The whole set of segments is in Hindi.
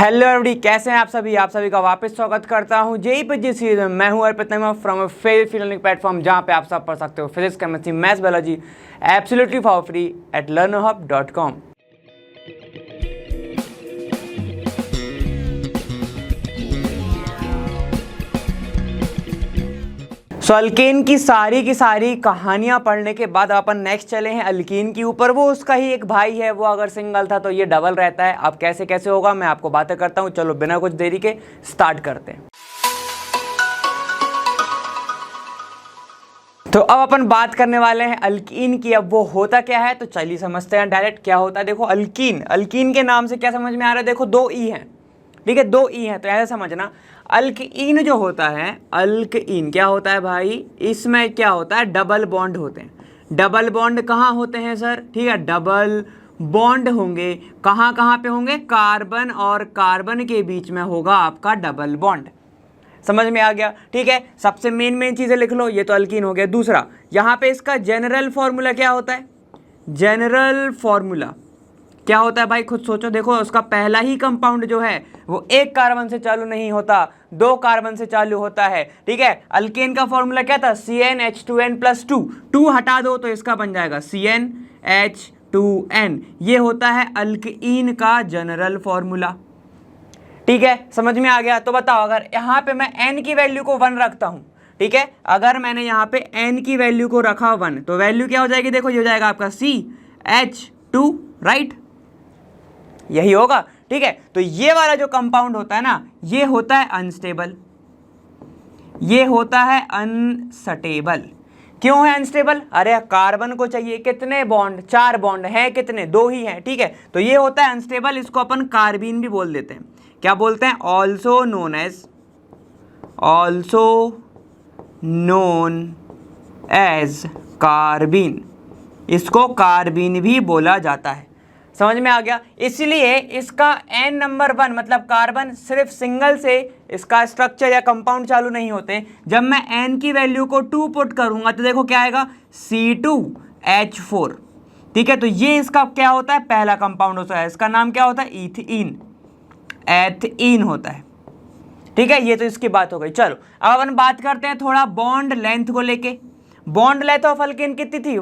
हेलो एवरीबॉडी, कैसे हैं आप सभी का वापस स्वागत करता हूं जेई पे जी सीरीज में। मैं हूं अर्पित नईमा फ्रॉम फेवरेट लर्निंग प्लेटफॉर्म, जहां पे आप सब पढ़ सकते हो physics, chemistry, maths, biology absolutely for free at learnerhub.com। So alkane की सारी कहानियां पढ़ने के बाद अपन नेक्स्ट चले हैं अल्कीन के ऊपर। वो उसका ही एक भाई है, वो अगर सिंगल था तो ये डबल रहता है। अब कैसे कैसे होगा मैं आपको बातें करता हूं। चलो बिना कुछ देरी के स्टार्ट करते हैं। तो अब अपन बात करने वाले हैं अल्कीन की। अब वो होता क्या है तो चलिए समझते हैं डायरेक्ट क्या होता है। देखो अल्कीन के नाम से क्या समझ में आ रहा है, देखो दो ई हैं, ठीक है, दो ई हैं तो ऐसे समझना। अल्कीन जो होता है, अल्कीन क्या होता है भाई, इसमें क्या होता है, डबल बॉन्ड होते हैं। डबल बॉन्ड कहाँ होते हैं सर, ठीक है, डबल बॉन्ड होंगे कहाँ कहाँ पे होंगे, कार्बन और कार्बन के बीच में होगा आपका डबल बॉन्ड। समझ में आ गया, ठीक है। सबसे मेन चीजें लिख लो, ये तो अल्कीन हो गया। दूसरा यहाँ पे इसका जनरल फॉर्मूला क्या होता है, जनरल फॉर्मूला क्या होता है भाई, खुद सोचो। देखो उसका पहला ही कंपाउंड जो है वो एक कार्बन से चालू नहीं होता, दो कार्बन से चालू होता है, ठीक है। अल्केन का फॉर्मूला क्या था, CnH2n+2, 2 हटा दो तो इसका बन जाएगा CnH2n। ये होता है अल्कीन का जनरल फॉर्मूला, ठीक है, समझ में आ गया। तो बताओ अगर यहाँ पे मैं n की वैल्यू को 1 रखता हूँ, ठीक है, अगर मैंने यहाँ पे n की वैल्यू को रखा 1 तो वैल्यू क्या हो जाएगी, देखो ये हो जाएगा आपका CH2, राइट, यही होगा, ठीक है। तो ये वाला जो कंपाउंड होता है ना, ये होता है अनस्टेबल, ये होता है अनस्टेबल। क्यों है अनस्टेबल, अरे कार्बन को चाहिए कितने बॉन्ड, 4 बॉन्ड है, कितने, 2 ही हैं, ठीक है। तो ये होता है अनस्टेबल, इसको अपन कार्बीन भी बोल देते हैं। क्या बोलते हैं, ऑल्सो नोन एज कार्बीन, इसको कार्बीन भी बोला जाता है। समझ में आ गया। इसलिए इसका n नंबर 1 मतलब कार्बन सिर्फ सिंगल से इसका स्ट्रक्चर या कंपाउंड चालू नहीं होते। जब मैं n की वैल्यू को 2 पुट करूंगा तो देखो क्या आएगा, C2H4, ठीक है। तो ये इसका क्या होता है, पहला कंपाउंड होता है, इसका नाम क्या होता है, इथीन, एथीन होता है, ठीक है। ये तो इसकी बात हो गई। चलो अब अपन बात करते हैं थोड़ा बॉन्ड लेंथ को लेके। बॉन्ड लेंथ ऑफ अल्केन कितनी थी,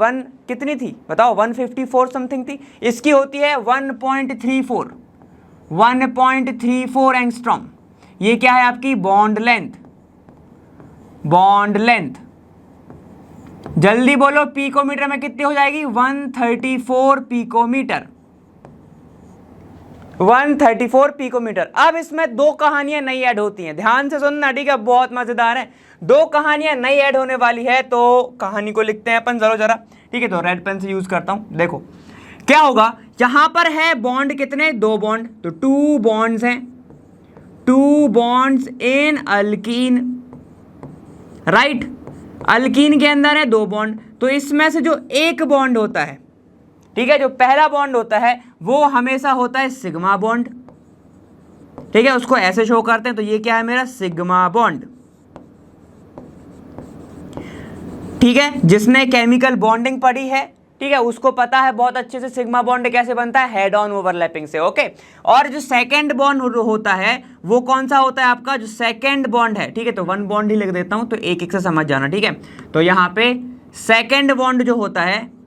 कितनी थी बताओ, 154 समथिंग थी। इसकी होती है 1.34 एंगस्ट्रॉम। ये क्या है आपकी बॉन्ड लेंथ, जल्दी बोलो, पिकोमीटर में कितनी हो जाएगी, 134 पिकोमीटर, 134 पिकोमीटर। अब इसमें दो कहानियां नई ऐड होती हैं, ध्यान से सुनना, ठीक है, बहुत मजेदार है। दो कहानियां नई ऐड होने वाली है, तो कहानी को लिखते हैं अपन जरा, ठीक है। तो रेड पेन से यूज करता हूं। देखो क्या होगा, यहां पर है बॉन्ड कितने, 2 बॉन्ड, तो 2 बॉन्ड्स हैं, 2 bonds in alkyne, right. Alkyne के अंदर है 2 बॉन्ड, तो इसमें से जो एक बॉन्ड होता है, ठीक है, जो पहला बॉन्ड होता है वो हमेशा होता है सिग्मा बॉन्ड, ठीक है, उसको ऐसे शो करते हैं। तो ये क्या है मेरा सिग्मा बॉन्ड, ठीक है। जिसने केमिकल बॉन्डिंग पढ़ी है, ठीक है, उसको पता है बहुत अच्छे से सिग्मा बॉन्ड कैसे बनता है, हेड ऑन ओवरलैपिंग से, ओके। और जो सेकंड बॉन्ड होता है वो कौन सा होता है आपका, जो सेकंड बॉन्ड है, ठीक है। तो 1 बॉन्ड ही लिख देता हूं, तो एक एक से समझ जाना, ठीक है। तो यहां पे सेकंड बॉन्ड जो होता है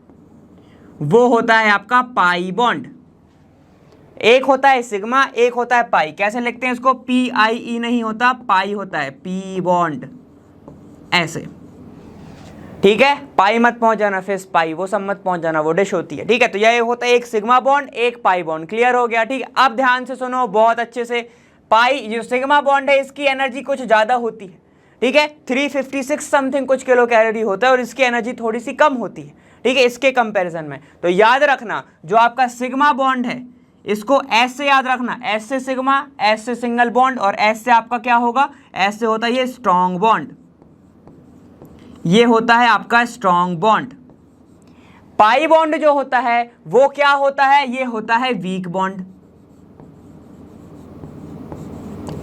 वो होता है आपका पाई बॉन्ड। एक होता है सिग्मा, एक होता है पाई। कैसे लिखते हैं इसको, PIE नहीं होता, पाई होता है, पी बॉन्ड, ऐसे, ठीक है। पाई मत पहुंच जाना, फिर पाई वो सब मत पहुंच जाना, वो डिश होती है, ठीक है। तो ये होता है एक सिग्मा बॉन्ड, एक पाई बॉन्ड, क्लियर हो गया, ठीक है। अब ध्यान से सुनो बहुत अच्छे से। पाई जो सिग्मा बॉन्ड है इसकी एनर्जी कुछ ज्यादा होती है, ठीक है, 356 समथिंग कुछ किलो कैलोरी होता है, और इसकी एनर्जी थोड़ी सी कम होती है, ठीक है, इसके कंपैरिजन में। तो याद रखना जो आपका सिग्मा बॉन्ड है इसको एस से याद रखना, एस से सिग्मा, एस से सिंगल बॉन्ड, और एस से आपका क्या होगा, एस से होता है ये स्ट्रॉन्ग बॉन्ड, ये होता है आपका स्ट्रॉन्ग बॉन्ड। पाई बॉन्ड जो होता है वो क्या होता है, ये होता है वीक बॉन्ड,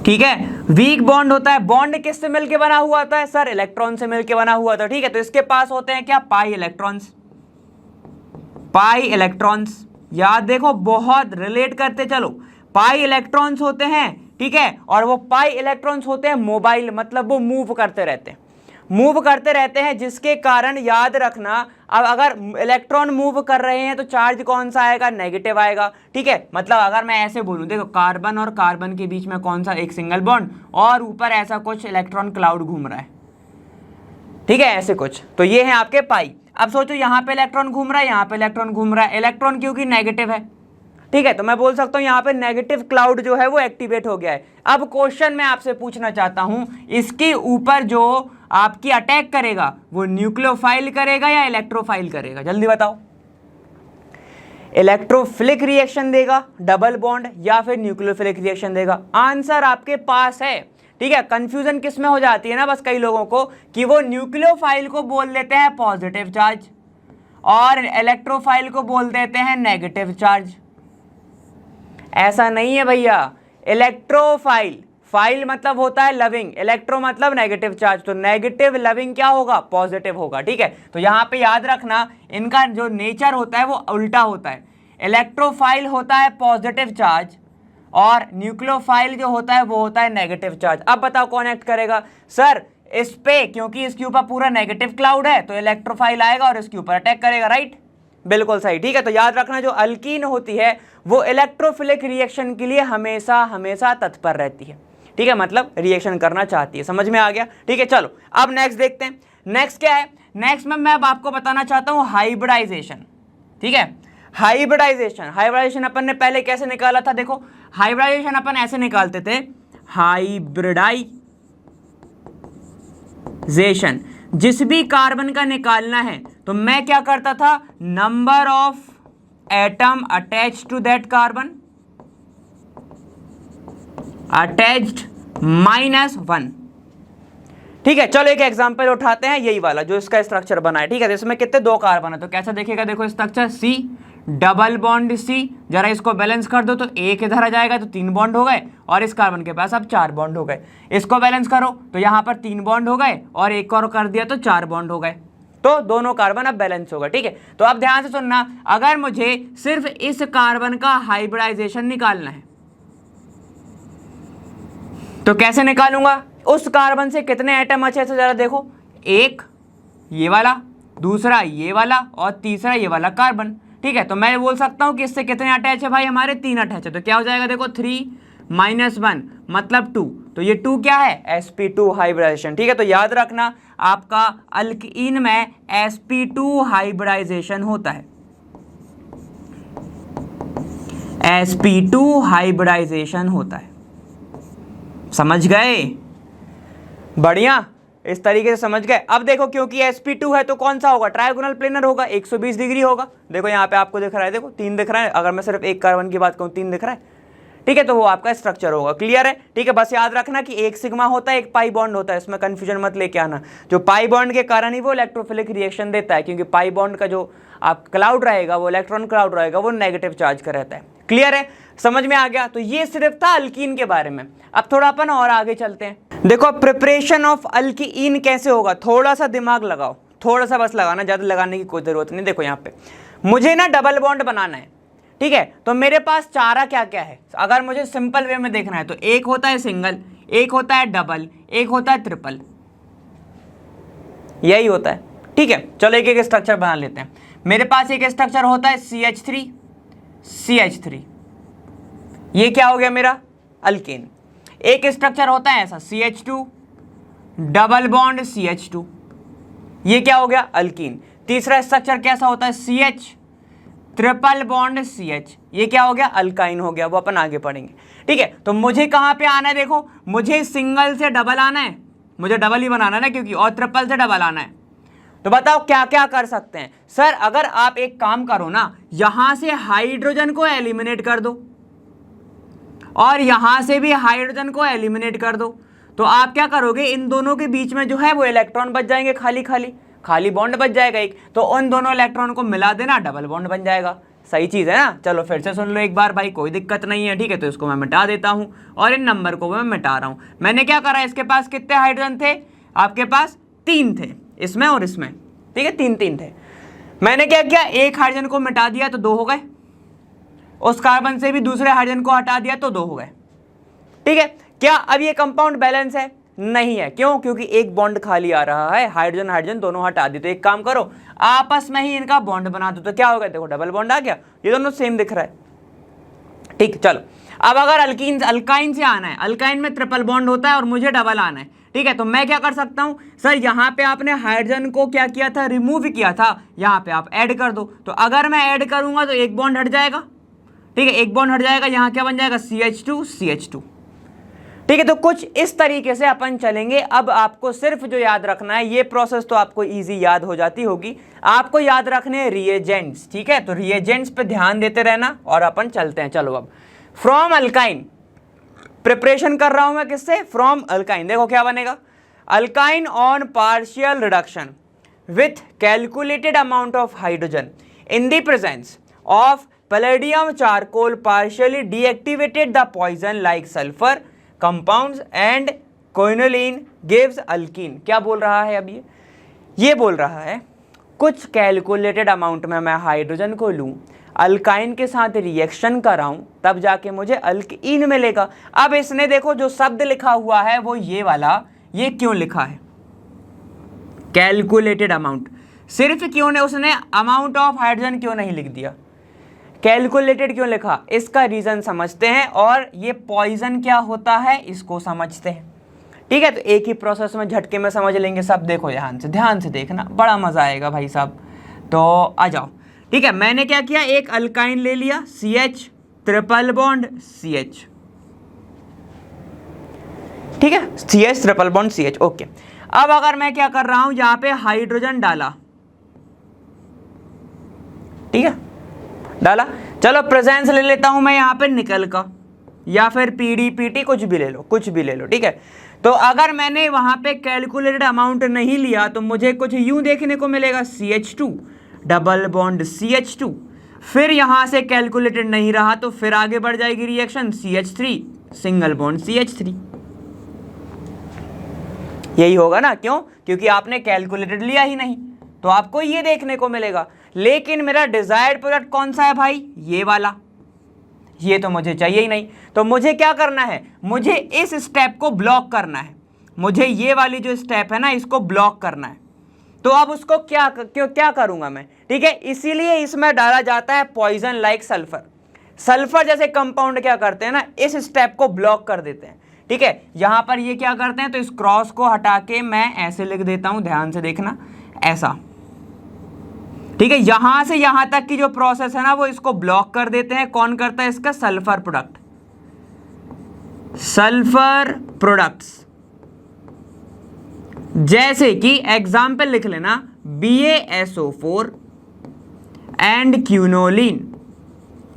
ठीक है, वीक बॉन्ड होता है। बॉन्ड किससे मिलके बना हुआ होता है सर, इलेक्ट्रॉन से मिलके बना हुआ था, ठीक है। तो इसके पास होते हैं क्या, पाई इलेक्ट्रॉन्स, याद देखो बहुत रिलेट करते चलो। पाई इलेक्ट्रॉन्स होते हैं, ठीक है, और वो पाई इलेक्ट्रॉन्स होते हैं मोबाइल, मतलब वो मूव करते रहते हैं, मूव करते रहते हैं, जिसके कारण याद रखना, अब अगर इलेक्ट्रॉन मूव कर रहे हैं तो चार्ज कौन सा आएगा, नेगेटिव आएगा, ठीक है। मतलब अगर मैं ऐसे बोलूं, देखो कार्बन और कार्बन के बीच में कौन सा, एक सिंगल बॉन्ड, और ऊपर ऐसा कुछ इलेक्ट्रॉन क्लाउड घूम रहा है, ठीक है, ऐसे कुछ, तो ये है आपके पाई। अब सोचो यहाँ पे इलेक्ट्रॉन घूम रहा है, यहाँ पे इलेक्ट्रॉन घूम रहा है, इलेक्ट्रॉन क्योंकि नेगेटिव है, ठीक है, तो मैं बोल सकता हूं यहाँ पे नेगेटिव क्लाउड जो है वो एक्टिवेट हो गया है। अब क्वेश्चन मैं आपसे पूछना चाहता हूं, इसके ऊपर जो आपकी अटैक करेगा वो न्यूक्लियोफाइल करेगा या इलेक्ट्रोफाइल करेगा, जल्दी बताओ। इलेक्ट्रोफिलिक रिएक्शन देगा डबल बॉन्ड, या फिर न्यूक्लियोफिलिक रिएक्शन देगा? आंसर आपके पास है, ठीक है। कंफ्यूजन किस में हो जाती है ना बस कई लोगों को, कि वो न्यूक्लियोफाइल को बोल देते हैं पॉजिटिव चार्ज और इलेक्ट्रोफाइल को बोल देते हैं नेगेटिव चार्ज। ऐसा नहीं है भैया, इलेक्ट्रोफाइल, फाइल मतलब होता है लविंग, इलेक्ट्रो मतलब नेगेटिव चार्ज, तो नेगेटिव लविंग क्या होगा, पॉजिटिव होगा, ठीक है। तो यहां पे याद रखना इनका जो नेचर होता है वो उल्टा होता है, इलेक्ट्रोफाइल होता है पॉजिटिव चार्ज और न्यूक्लियोफाइल जो होता है वो होता है नेगेटिव चार्ज। अब बताओ कौन एक्ट करेगा? सर इस पे, क्योंकि इसके ऊपर पूरा नेगेटिव क्लाउड है तो इलेक्ट्रोफाइल आएगा और इसके ऊपर अटैक करेगा, राइट, बिल्कुल सही, ठीक है। तो याद रखना जो अल्कीन होती है वो इलेक्ट्रोफिलिक रिएक्शन के लिए हमेशा हमेशा तत्पर रहती है, ठीक है, मतलब रिएक्शन करना चाहती है, समझ में आ गया, ठीक है। चलो अब नेक्स्ट देखते हैं, नेक्स्ट क्या है, नेक्स्ट में मैं अब आपको बताना चाहता हूं हाइब्रिडाइजेशन, ठीक है। हाइब्रिडाइजेशन, हाइब्रिडाइजेशन अपन ने पहले कैसे निकाला था, देखो हाइब्रिडाइजेशन अपन ऐसे निकालते थे, हाइब्रिडाइजेशन जिस भी कार्बन का निकालना है तो मैं क्या करता था, number of atom attached to that carbon attached -1, ठीक है। चलो एक एग्जांपल उठाते हैं, यही वाला जो इसका स्ट्रक्चर बना है, ठीक है। इसमें कितने, 2 कार्बन है, तो कैसा देखेगा, देखो structure C double bond C, जरा इसको बैलेंस कर दो तो एक इधर आ जाएगा तो 3 बॉन्ड हो गए, और इस कार्बन के पास अब 4 बॉन्ड हो गए, इसको बैलेंस करो तो यहाँ पर 3 बॉन्ड हो गए और एक और कर दिया तो 4 बॉन्ड हो गए, तो दोनों कार्बन अब बैलेंस होगा, ठीक है। तो अब ध्यान से सुनना, अगर मुझे सिर्फ इस कार्बन का हाइब्रिडाइजेशन निकालना है तो कैसे निकालूंगा, उस कार्बन से कितने एटम अच्छे से जरा देखो, एक ये वाला, दूसरा ये वाला और तीसरा ये वाला कार्बन, ठीक है। तो मैं बोल सकता हूं कि इससे कितने अटैच है भाई, हमारे 3 अटैच है, तो क्या हो जाएगा, देखो 3 - 1 मतलब 2, तो ये 2 क्या है, sp2 हाइब्रिडाइजेशन, ठीक है। तो याद रखना आपका अल्कीन में sp2 हाइब्रिडाइजेशन होता है, sp2 हाइब्रिडाइजेशन होता है, समझ गए, बढ़िया, इस तरीके से समझ गए। अब देखो क्योंकि sp2 है तो कौन सा होगा, ट्रायगोनल प्लेनर होगा, 120 डिग्री होगा, देखो यहाँ पे आपको दिख रहा है, देखो 3 दिख रहा है, अगर मैं सिर्फ एक कार्बन की बात करूँ 3 दिख रहा है, ठीक है। तो वो आपका स्ट्रक्चर होगा, क्लियर है, ठीक है। बस याद रखना कि एक सिग्मा होता है, एक पाई बॉन्ड होता है, इसमें कंफ्यूजन मत लेके आना, जो पाई बॉन्ड के कारण ही वो इलेक्ट्रोफिलिक रिएक्शन देता है, क्योंकि पाई बॉन्ड का जो आप क्लाउड रहेगा, वो इलेक्ट्रॉन क्लाउड रहेगा, वो नेगेटिव चार्ज का रहता है, क्लियर है, समझ में आ गया। तो ये सिर्फ था अल्कीन के बारे में। अब थोड़ा अपन और आगे चलते हैं, देखो प्रिपरेशन ऑफ अल्कीन कैसे होगा, थोड़ा सा दिमाग लगाओ, थोड़ा सा बस लगाना, ज़्यादा लगाने की कोई ज़रूरत नहीं। देखो यहाँ पे मुझे ना डबल बॉन्ड बनाना है, ठीक है, तो मेरे पास चारा क्या क्या है, अगर मुझे सिंपल वे में देखना है तो एक होता है सिंगल, एक होता है डबल, एक होता है ट्रिपल, यही होता है, ठीक है। चलो एक एक स्ट्रक्चर बना लेते हैं। मेरे पास एक स्ट्रक्चर होता है CH3, ये क्या हो गया मेरा अल्केन। एक स्ट्रक्चर होता है ऐसा CH2 डबल बॉन्ड CH2, ये क्या हो गया अल्कीन। तीसरा स्ट्रक्चर कैसा होता है CH ट्रिपल बॉन्ड CH, ये क्या हो गया अल्काइन हो गया, वो अपन आगे पढ़ेंगे, ठीक है। तो मुझे कहाँ पे आना है, देखो मुझे सिंगल से डबल आना है, मुझे डबल ही बनाना है ना क्योंकि, और ट्रिपल से डबल आना है। तो बताओ क्या क्या कर सकते हैं सर, अगर आप एक काम करो ना, यहां से हाइड्रोजन को एलिमिनेट कर दो और यहां से भी हाइड्रोजन को एलिमिनेट कर दो, तो आप क्या करोगे, इन दोनों के बीच में जो है वो इलेक्ट्रॉन बच जाएंगे, खाली बॉन्ड बच जाएगा एक, तो उन दोनों इलेक्ट्रॉन को मिला देना, डबल बॉन्ड बन जाएगा। सही चीज़ है ना। चलो फिर से सुन लो एक बार भाई, कोई दिक्कत नहीं है, ठीक है। तो इसको मैं मिटा देता हूँ और इन नंबर को मैं मिटा रहा हूँ। मैंने क्या करा, इसके पास कितने हाइड्रोजन थे, आपके पास 3 थे, इसमें और इसमें, ठीक है, 3 थे। मैंने क्या किया, एक हाइड्रोजन को मिटा दिया तो 2 हो गए, उस कार्बन से भी दूसरे हाइड्रोजन को हटा दिया तो 2 हो गए। ठीक है, क्या अब ये कंपाउंड बैलेंस है? नहीं है। क्यों? क्योंकि एक बॉन्ड खाली आ रहा है, हाइड्रोजन हाइड्रोजन दोनों हटा दी। तो एक काम करो, आपस में ही इनका बॉन्ड बना दो, तो क्या हो गया? देखो डबल बॉन्ड आ गया, ये दोनों सेम दिख रहा है। ठीक, चलो अब अगर अल्काइन से आना है, अल्काइन में ट्रिपल बॉन्ड होता है और मुझे डबल आना है। ठीक है, तो मैं क्या कर सकता हूं? सर यहाँ पे आपने हाइड्रोजन को क्या किया था? रिमूव किया था, यहाँ पे आप ऐड कर दो। तो अगर मैं ऐड करूंगा तो एक बॉन्ड हट जाएगा। ठीक है, एक बॉन्ड हट जाएगा, यहाँ क्या बन जाएगा? CH2 CH2। ठीक है, तो कुछ इस तरीके से अपन चलेंगे। अब आपको सिर्फ जो याद रखना है, ये प्रोसेस तो आपको इजी याद हो जाती होगी, आपको याद रखने हैं रिएजेंट्स। ठीक है, तो रिएजेंट्स पे ध्यान देते रहना और अपन चलते हैं। चलो अब फ्रॉम अल्काइन प्रिपरेशन कर रहा हूं मैं, किससे? From alkyne. देखो क्या बनेगा? Alkyne on partial reduction with calculated amount of hydrogen in the presence of palladium charcoal partially deactivated the poison like sulphur compounds and quinoline gives alkene. क्या बोल रहा है अब ये बोल रहा है कुछ कैलकुलेटेड अमाउंट में मैं हाइड्रोजन को लूं, अल्काइन के साथ रिएक्शन कराऊं, तब जाके मुझे अल्कीन मिलेगा। अब इसने देखो जो शब्द लिखा हुआ है वो ये वाला, ये क्यों लिखा है? Calculated amount. सिर्फ क्यों ने उसने अमाउंट ऑफ हाइड्रोजन क्यों नहीं लिख दिया? कैलकुलेटेड क्यों लिखा? इसका रीजन समझते हैं और ये पॉइजन क्या होता है इसको समझते हैं। ठीक है, तो एक ही प्रोसेस में झटके में समझ लेंगे सब। देखो ध्यान से देखना, बड़ा मजा आएगा भाई साहब। तो आ जाओ। ठीक है, मैंने क्या किया? एक अल्काइन ले लिया, CH ट्रिपल बॉन्ड CH। ठीक है, CH triple bond CH। Okay, अब अगर मैं क्या कर रहा हूं, यहां पे हाइड्रोजन डाला। ठीक है, डाला। चलो प्रेजेंस ले लेता हूं मैं यहां पे निकल का, या फिर PD PT कुछ भी ले लो, कुछ भी ले लो। ठीक है, तो अगर मैंने वहां पे कैलकुलेटेड अमाउंट नहीं लिया तो मुझे कुछ यूं देखने को मिलेगा, CH2 डबल बॉन्ड CH2। फिर यहां से कैलकुलेटेड नहीं रहा तो फिर आगे बढ़ जाएगी reaction, CH3 single bond CH3। यही होगा ना? क्यों? क्योंकि आपने कैलकुलेटेड लिया ही नहीं, तो आपको ये देखने को मिलेगा। लेकिन मेरा डिजायर्ड प्रोडक्ट कौन सा है भाई? ये वाला। ये तो मुझे चाहिए ही नहीं, तो मुझे क्या करना है? मुझे इस स्टेप को ब्लॉक करना है। मुझे ये वाली जो स्टेप है ना, इसको ब्लॉक करना है। तो अब उसको क्या करूंगा मैं? ठीक है, इसीलिए इसमें डाला जाता है पॉइजन लाइक सल्फर। सल्फर जैसे कंपाउंड क्या करते हैं ना, इस स्टेप को ब्लॉक कर देते हैं। ठीक है, यहां पर ये क्या करते हैं, तो इस क्रॉस को हटा के मैं ऐसे लिख देता हूं, ध्यान से देखना, ऐसा। ठीक है, यहां से यहां तक की जो प्रोसेस है ना, वो इसको ब्लॉक कर देते हैं। कौन करता है इसका? Sulphur product. सल्फर प्रोडक्ट्स जैसे कि एग्जाम्पल लिख लेना, BaSO4 एंड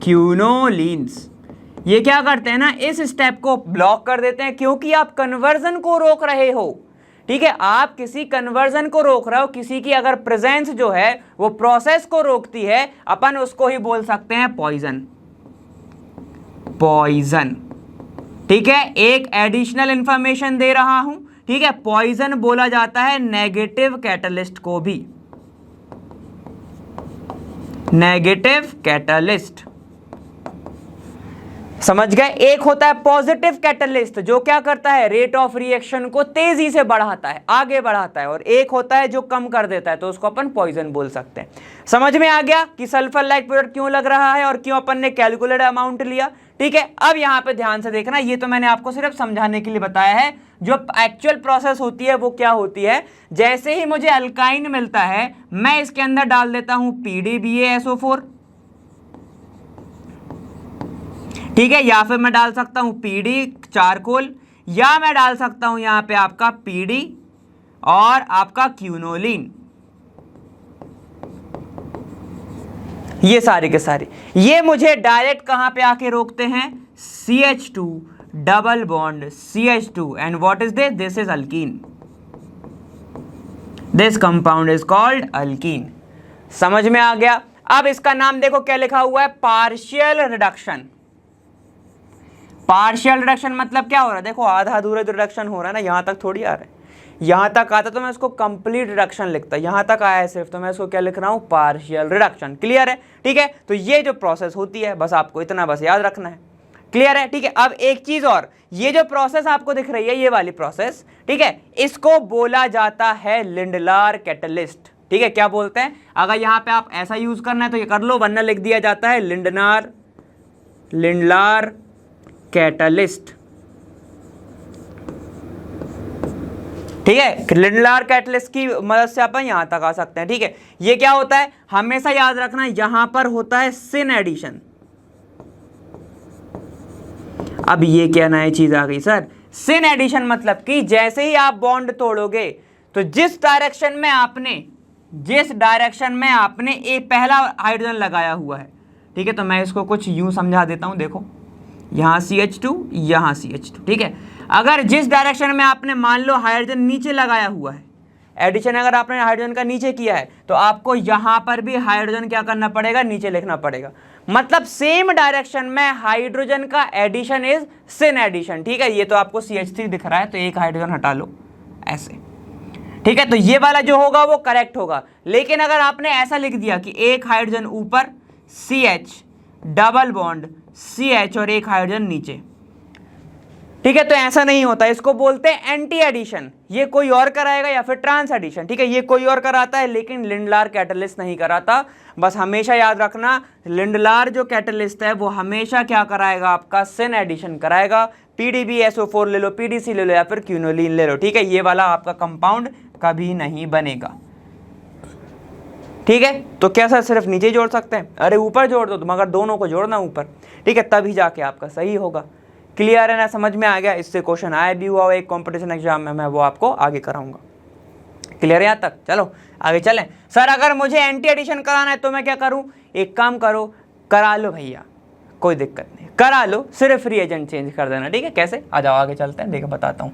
क्यूनोलिन्स। ये क्या करते हैं ना, इस स्टेप को ब्लॉक कर देते हैं, क्योंकि आप कन्वर्जन को रोक रहे हो। ठीक है, आप किसी कन्वर्जन को रोक रहे हो, किसी की अगर प्रेजेंस जो है वो प्रोसेस को रोकती है, अपन उसको ही बोल सकते हैं पॉइजन। ठीक है, एक एडिशनल इंफॉर्मेशन दे रहा हूं। ठीक है, पॉइजन बोला जाता है नेगेटिव कैटलिस्ट को भी, नेगेटिव कैटलिस्ट। समझ गए? एक होता है पॉजिटिव कैटलिस्ट जो क्या करता है, रेट ऑफ रिएक्शन को तेजी से बढ़ाता है, आगे बढ़ाता है, और एक होता है जो कम कर देता है, तो उसको अपन पॉइजन बोल सकते हैं। समझ में आ गया कि सल्फर लाइक प्रोडक्ट क्यों लग रहा है और क्यों अपन ने कैलकुलेटेड अमाउंट लिया। ठीक है, अब यहां पे ध्यान से देखना, ये तो मैंने आपको सिर्फ समझाने के लिए बताया है। जो एक्चुअल प्रोसेस होती है वो क्या होती है, जैसे ही मुझे अल्काइन मिलता है मैं इसके अंदर डाल देता हूं PDBaSO4। ठीक है, या फिर मैं डाल सकता हूं PD चारकोल, या मैं डाल सकता हूं यहां पे आपका PD और आपका क्यूनोलिन। ये सारे के सारे ये मुझे डायरेक्ट कहां पे आके रोकते हैं, CH2 double bond CH2 and what is this is alkyne. This compound is called alkyne. समझ में आ गया? अब इसका नाम देखो क्या लिखा हुआ है, पार्शियल रिडक्शन। पार्शियल रिडक्शन मतलब क्या हो रहा है, देखो आधा अधूरा रिडक्शन हो रहा है ना, यहां तक थोड़ी आ रहा है, यहां तक आता तो मैं इसको कंप्लीट रिडक्शन लिखता, यहां तक आया है सिर्फ, तो मैं इसको क्या लिख रहा हूं, पार्शियल रिडक्शन। क्लियर है? ठीक है, तो ये जो प्रोसेस होती है बस आपको इतना बस याद रखना है। क्लियर है? ठीक है, अब एक चीज और, ये जो प्रोसेस आपको दिख रही है ये वाली प्रोसेस, ठीक है, इसको बोला जाता है लिंडलार कैटलिस्ट। ठीक है, क्या बोलते हैं? अगर यहां पे आप ऐसा यूज करना है तो ये कर लो, वरना लिख दिया जाता है लिंडलार कैटलिस्ट। ठीक है, लिंडलार कैटलिस्ट की मदद से अपन यहां तक आ सकते हैं। ठीक है, ये क्या होता है हमेशा याद रखना, यहां पर होता है सिन एडिशन। अब ये क्या नई चीज आ गई सर? सिन एडिशन मतलब कि जैसे ही आप बॉन्ड तोड़ोगे तो जिस डायरेक्शन में आपने एक पहला हाइड्रोजन लगाया हुआ है, ठीक है, तो मैं इसको कुछ यूं समझा देता हूं। देखो यहां CH2, यहां CH2। ठीक है, अगर जिस डायरेक्शन में आपने मान लो हाइड्रोजन नीचे लगाया हुआ है, एडिशन अगर आपने हाइड्रोजन का नीचे किया है, तो आपको यहां पर भी हाइड्रोजन क्या करना पड़ेगा, नीचे लिखना पड़ेगा। मतलब सेम डायरेक्शन में हाइड्रोजन का एडिशन इज सिन एडिशन। ठीक है, ये तो आपको CH3 दिख रहा है, तो एक हाइड्रोजन हटा लो ऐसे। ठीक है, तो ये वाला जो होगा वो करेक्ट होगा। लेकिन अगर आपने ऐसा लिख दिया कि एक हाइड्रोजन ऊपर CH, डबल बॉन्ड CH और एक हाइड्रोजन नीचे, ठीक है, तो ऐसा नहीं होता, इसको बोलते हैं एंटी एडिशन। ये कोई और कराएगा या फिर ट्रांस एडिशन। ठीक है, ये कोई और कराता है लेकिन लिंडलार कैटलिस्ट नहीं कराता। बस हमेशा याद रखना, लिंडलार जो कैटलिस्ट है वो हमेशा क्या कराएगा, आपका सिन एडिशन कराएगा। PDBSO4 ले लो, PDC ले लो या फिर क्यूनोलिन ले लो। ठीक है, ये वाला आपका कंपाउंड कभी नहीं बनेगा। ठीक है, तो क्या सर सिर्फ नीचे जोड़ सकते हैं? अरे ऊपर जोड़ दो, मगर दोनों को जोड़ना ऊपर। ठीक है, तभी जाके आपका सही होगा। क्लियर है ना? समझ में आ गया? इससे क्वेश्चन आया भी हुआ एक कंपटीशन एग्जाम में, मैं वो आपको आगे कराऊंगा। क्लियर है यहाँ तक? चलो आगे चलें। सर अगर मुझे एंटी एडिशन कराना है तो मैं क्या करूं? एक काम करो, करा लो भैया, कोई दिक्कत नहीं, करा लो, सिर्फ रिएजेंट चेंज कर देना। ठीक है, कैसे? आ जाओ आगे चलते हैं, देखो बताता हूँ।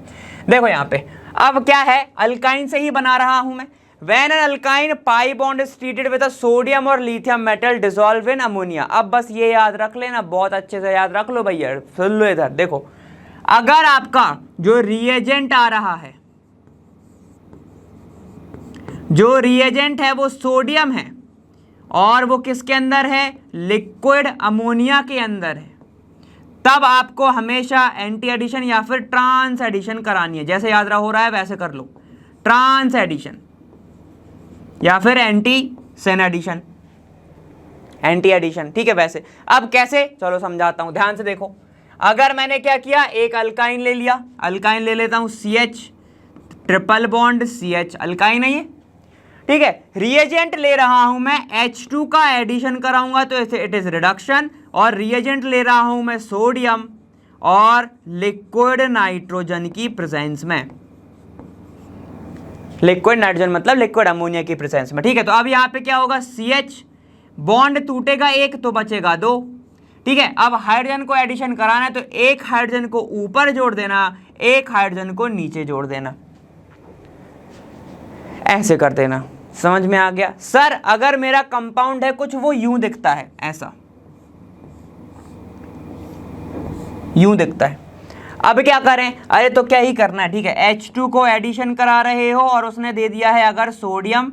देखो यहाँ पे अब क्या है, अल्काइन से ही बना रहा हूं मैं। When an alkyne pi bond is treated with a sodium और lithium metal dissolve in ammonia। अब बस ये याद रख लेना, बहुत अच्छे से याद रख लो भैया, सुन लो इधर। देखो अगर आपका जो रिएजेंट आ रहा है, जो रिएजेंट है वो सोडियम है और वो किसके अंदर है, लिक्विड अमोनिया के अंदर है, तब आपको हमेशा एंटी एडिशन या फिर ट्रांस एडिशन करानी है। जैसे याद हो रहा है वैसे कर लो, ट्रांस एडिशन या फिर anti syn addition, anti addition. ठीक है, वैसे अब कैसे, चलो समझाता हूं, ध्यान से देखो। अगर मैंने क्या किया, एक अल्काइन ले लिया, अल्काइन ले लेता हूं CH, triple bond CH, alkyne है ये। ठीक है, रिएजेंट ले रहा हूं मैं H2 का एडिशन कराऊंगा तो इट इज रिडक्शन, और रिएजेंट ले रहा हूं मैं सोडियम और लिक्विड नाइट्रोजन की प्रेजेंस में। लिक्विड नाइट्रोजन मतलब लिक्विड अमोनिया की प्रेजेंस में। ठीक है, तो अब यहाँ पे क्या होगा, CH बॉन्ड टूटेगा एक तो बचेगा दो। ठीक है, अब हाइड्रोजन को एडिशन कराना है तो एक हाइड्रोजन को ऊपर जोड़ देना, एक हाइड्रोजन को नीचे जोड़ देना, ऐसे कर देना। समझ में आ गया? सर अगर मेरा कंपाउंड है कुछ वो यूं दिखता है, ऐसा यूं दिखता है, अब क्या करें? अरे तो क्या ही करना है। ठीक है, H2 को एडिशन करा रहे हो और उसने दे दिया है अगर सोडियम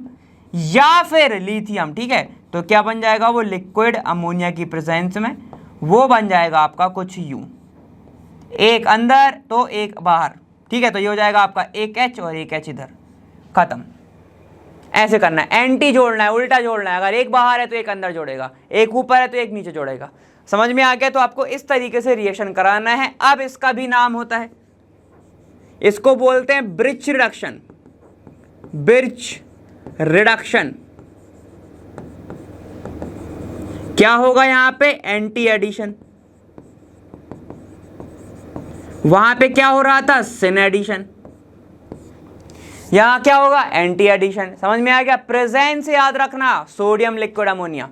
या फिर लिथियम, ठीक है, तो क्या बन जाएगा वो, लिक्विड अमोनिया की प्रेजेंस में वो बन जाएगा आपका कुछ यूं, एक अंदर तो एक बाहर। ठीक है, तो ये हो जाएगा आपका एक H और एक H इधर, खत्म। ऐसे करना है, एंटी जोड़ना है, उल्टा जोड़ना है। अगर एक बाहर है तो एक अंदर जोड़ेगा, एक ऊपर है तो एक नीचे जोड़ेगा। समझ में आ गया? तो आपको इस तरीके से रिएक्शन कराना है। अब इसका भी नाम होता है, इसको बोलते हैं ब्रिज रिडक्शन। ब्रिज रिडक्शन क्या होगा यहां पे, एंटी एडिशन। वहां पे क्या हो रहा था, सिन एडिशन। यहां क्या होगा, एंटी एडिशन। समझ में आ गया? प्रेजेंस याद रखना, सोडियम लिक्विड अमोनिया।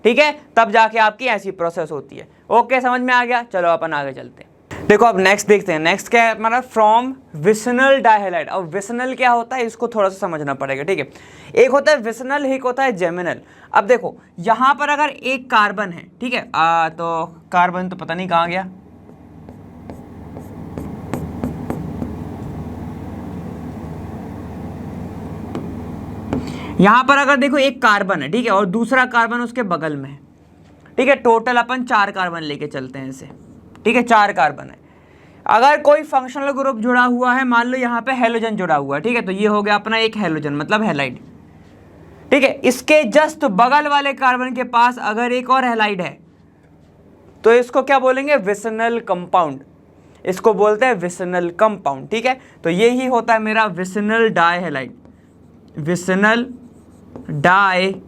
ठीक है, तब जाके आपकी ऐसी प्रोसेस होती है। ओके, समझ में आ गया? चलो अपन आगे चलते हैं। देखो अब नेक्स्ट देखते हैं। नेक्स्ट क्या है हमारा, फ्रॉम विसिनल डाइहैलाइड। अब विसिनल क्या होता है इसको थोड़ा सा समझना पड़ेगा। ठीक है, एक होता है विसिनल, एक होता है जेमिनल। अब देखो यहां पर अगर एक कार्बन है, ठीक है, तो कार्बन तो पता नहीं कहां गया, यहां पर अगर देखो एक कार्बन है, ठीक है, और दूसरा कार्बन उसके बगल में है, ठीक है, टोटल अपन 4 कार्बन लेके चलते हैं इसे, ठीक है, 4 कार्बन है। अगर कोई फंक्शनल ग्रुप जुड़ा हुआ है, मान लो यहाँ पे हेलोजन जुड़ा हुआ है, ठीक है, तो ये हो गया अपना एक हेलोजन मतलब हैलाइड, ठीक है। इसके जस्ट बगल वाले कार्बन के पास अगर एक और हैलाइड है तो इसको क्या बोलेंगे, विसिनल कंपाउंड, इसको बोलते हैं विसिनल कंपाउंड, ठीक है। तो ये ही होता है मेरा विसिनल डाइहैलाइड, विसिनल डाइहैलाइड।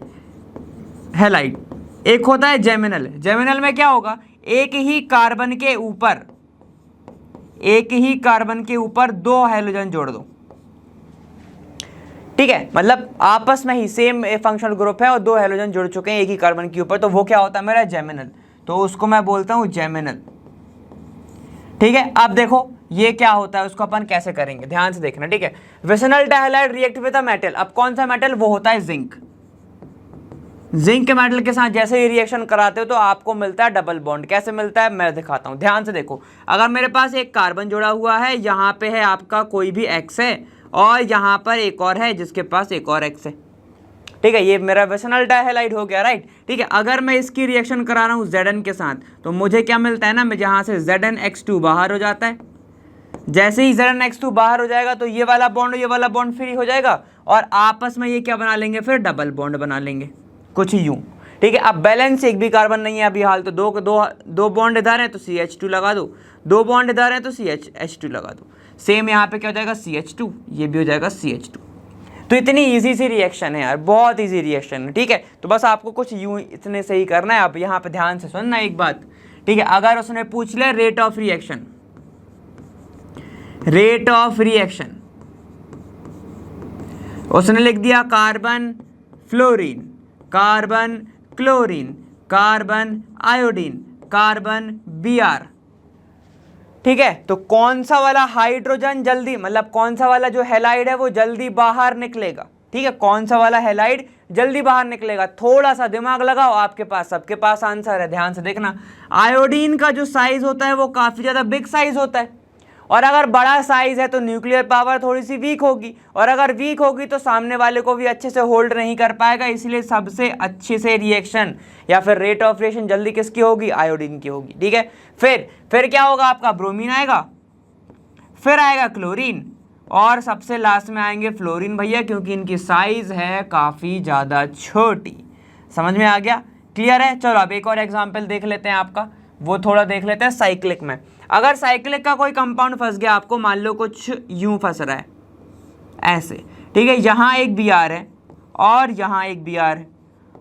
एक होता है जेमिनल, जेमिनल में क्या होगा, एक ही कार्बन के ऊपर 2 हाइड्रोजन जोड़ दो, ठीक है, मतलब आपस में ही सेम फंक्शनल ग्रुप है और 2 हाइड्रोजन जुड़ चुके हैं एक ही कार्बन के ऊपर, तो वो क्या होता है मेरा जेमिनल, तो उसको मैं बोलता हूं जेमिनल, ठीक है। अब देखो ये क्या होता है, उसको अपन कैसे करेंगे, ध्यान से देखना, ठीक है। Vicinal dihalide react with a metal, अब कौन सा मेटल, वो होता है जिंक। जिंक के मेटल के साथ जैसे ही रिएक्शन कराते हो तो आपको मिलता है डबल बॉन्ड। कैसे मिलता है मैं दिखाता हूं, ध्यान से देखो। अगर मेरे पास एक कार्बन जुड़ा हुआ है, यहाँ पे है आपका कोई भी एक्स है और यहाँ पर एक और है जिसके पास एक और एक्स है, ठीक है, ये मेरा विसिनल डाइहैलाइड हो गया, राइट, ठीक है। अगर मैं इसकी रिएक्शन करा रहा हूँ Zn के साथ तो मुझे क्या मिलता है ना, मैं जहाँ से ZnX2 बाहर हो जाता है, जैसे ही ZnX2 बाहर हो जाएगा तो ये वाला बॉन्ड फ्री हो जाएगा और आपस में ये क्या बना लेंगे, फिर डबल बॉन्ड बना लेंगे, कुछ यूं, ठीक है। अब बैलेंस एक भी कार्बन नहीं है अभी हाल, तो दो बॉन्ड इधर है तो CH2 लगा दो, 2 बॉन्ड इधर है तो CH2 लगा दो, सेम यहाँ पे क्या हो जाएगा CH2, ये भी हो जाएगा CH2। तो इतनी इजी सी रिएक्शन है यार, बहुत इजी रिएक्शन है, ठीक है। तो बस आपको कुछ यूं इतने से ही करना है। आप यहाँ पे ध्यान से सुनना एक बात, ठीक है। अगर उसने पूछ लिया रेट ऑफ रिएक्शन, उसने लिख दिया carbon fluorine, carbon chlorine, carbon iodine, carbon Br, ठीक है, तो कौन सा वाला हाइड्रोजन जल्दी, मतलब कौन सा वाला जो हैलाइड है वो जल्दी बाहर निकलेगा, ठीक है, कौन सा वाला हैलाइड जल्दी बाहर निकलेगा, थोड़ा सा दिमाग लगाओ, आपके पास सबके पास आंसर है, ध्यान से देखना। आयोडीन का जो साइज होता है वो काफी ज्यादा बिग साइज होता है, और अगर बड़ा साइज है तो न्यूक्लियर पावर थोड़ी सी वीक होगी, और अगर वीक होगी तो सामने वाले को भी अच्छे से होल्ड नहीं कर पाएगा, इसलिए सबसे अच्छे से रिएक्शन या फिर रेट ऑफ रिएक्शन जल्दी किसकी होगी, आयोडीन की होगी, ठीक है। फिर क्या होगा आपका, ब्रोमीन आएगा, फिर आएगा क्लोरीन, और सबसे लास्ट में आएंगे फ्लोरीन भैया, क्योंकि इनकी साइज है काफी ज्यादा छोटी। समझ में आ गया, क्लियर है। चलो अब एक और एग्जाम्पल देख लेते हैं आपका, वो थोड़ा देख लेते हैं साइक्लिक में। अगर साइक्लिक का कोई कंपाउंड फंस गया आपको, मान लो कुछ यूं फंस रहा है ऐसे, ठीक है, यहाँ एक Br है और यहाँ एक Br है,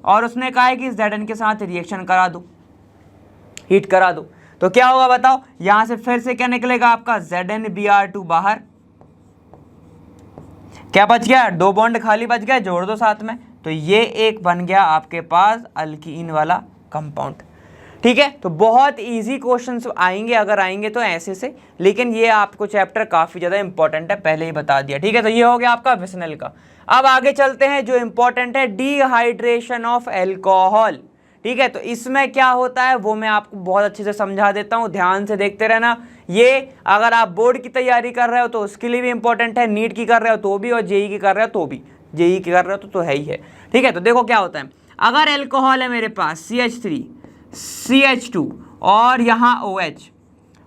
और उसने कहा है कि Zn के साथ रिएक्शन करा दो, हीट करा दो, तो क्या होगा बताओ, यहां से फिर से क्या निकलेगा आपका ZnBr2 बाहर, क्या बच गया, 2 बॉन्ड खाली बच गया, जोड़ दो साथ में, तो ये एक बन गया आपके पास अल्कीन वाला कंपाउंड, ठीक है। तो बहुत इजी क्वेश्चंस आएंगे, अगर आएंगे तो ऐसे से, लेकिन ये आपको चैप्टर काफी ज्यादा इंपॉर्टेंट है, पहले ही बता दिया, ठीक है। तो ये हो गया आपका विसिनल का। अब आगे चलते हैं, जो इंपॉर्टेंट है डिहाइड्रेशन ऑफ एल्कोहल, ठीक है। तो इसमें क्या होता है वो मैं आपको बहुत अच्छे से समझा देता हूं, ध्यान से देखते रहना। ये अगर आप बोर्ड की तैयारी कर रहे हो तो उसके लिए भी इंपॉर्टेंट है, नीट की कर रहे हो तो भी, और जेई की कर रहे हो तो भी, जेई की कर रहे हो तो है ही है, ठीक है। तो देखो क्या होता है, अगर एल्कोहल है मेरे पास CH3 CH2 और यहाँ OH,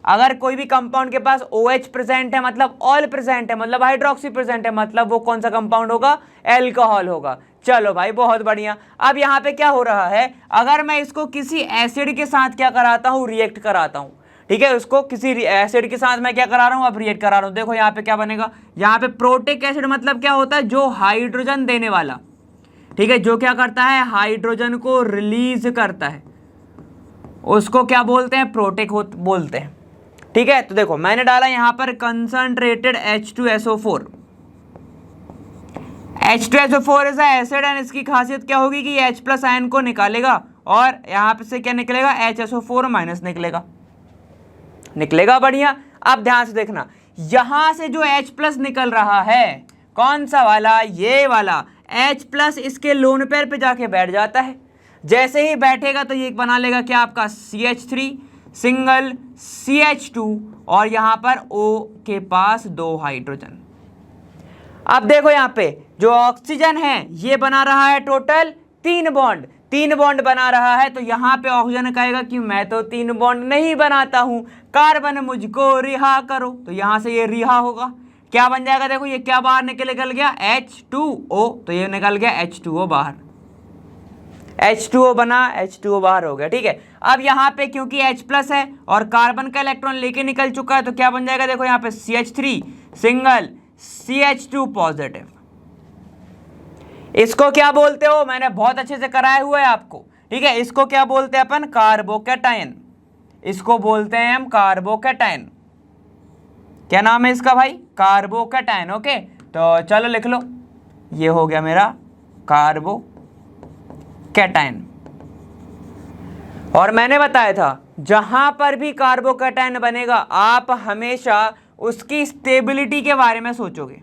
अगर कोई भी कंपाउंड के पास OH प्रेजेंट है मतलब ऑल प्रेजेंट है, मतलब हाइड्रोक्सी प्रेजेंट है, मतलब वो कौन सा कंपाउंड होगा, एल्कोहल होगा। चलो भाई बहुत बढ़िया। अब यहाँ पे क्या हो रहा है, अगर मैं इसको किसी एसिड के साथ क्या कराता हूँ, रिएक्ट कराता हूँ, ठीक है, उसको किसी एसिड के साथ मैं क्या करा रहा हूँ, अब रिएक्ट करा रहा हूँ। देखो यहाँ पे क्या बनेगा, यहाँ पे प्रोटिक एसिड मतलब क्या होता है, जो हाइड्रोजन देने वाला, ठीक है, जो क्या करता है, हाइड्रोजन को रिलीज करता है, उसको क्या बोलते हैं, प्रोटिक बोलते हैं, ठीक है। तो देखो मैंने डाला यहां पर concentrated H2SO4 is acid, and इसकी खासियत क्या होगी कि H प्लस आयन को निकालेगा और यहां पे से क्या निकलेगा, HSO4 माइनस निकलेगा, बढ़िया। अब ध्यान से देखना, यहां से जो H प्लस निकल रहा है, कौन सा वाला, ये वाला H प्लस इसके लोन पेयर पे जाके बैठ जाता है, जैसे ही बैठेगा तो ये बना लेगा क्या आपका CH3 सिंगल CH2 और यहां पर O के पास 2 हाइड्रोजन। अब देखो यहाँ पे जो ऑक्सीजन है ये बना रहा है टोटल 3 बॉन्ड, 3 बॉन्ड बना रहा है। तो यहाँ पे ऑक्सीजन कहेगा कि मैं तो 3 बॉन्ड नहीं बनाता हूं, कार्बन मुझको रिहा करो। तो यहाँ से ये रिहा होगा, क्या बन जाएगा, देखो ये क्या बाहर निकल गया H2O, तो ये निकल गया H2O बाहर, H2O बना, H2O बाहर हो गया। ठीक है, अब यहाँ पे क्योंकि H प्लस है और कार्बन का इलेक्ट्रॉन लेके निकल चुका है, तो क्या बन जाएगा, देखो यहाँ पे CH3 सिंगल CH2 पॉजिटिव। इसको क्या बोलते हो, मैंने बहुत अच्छे से कराया हुआ है आपको। ठीक है, इसको क्या बोलते हैं अपन, कार्बोकैटायन। इसको बोलते हैं हम कार्बोकैटायन। क्या नाम है इसका भाई, कार्बोकैटायन। ओके, तो चलो लिख लो, ये हो गया मेरा कार्बोकैटायन। और मैंने बताया था जहां पर भी कार्बोकैटायन बनेगा आप हमेशा उसकी स्टेबिलिटी के बारे में सोचोगे,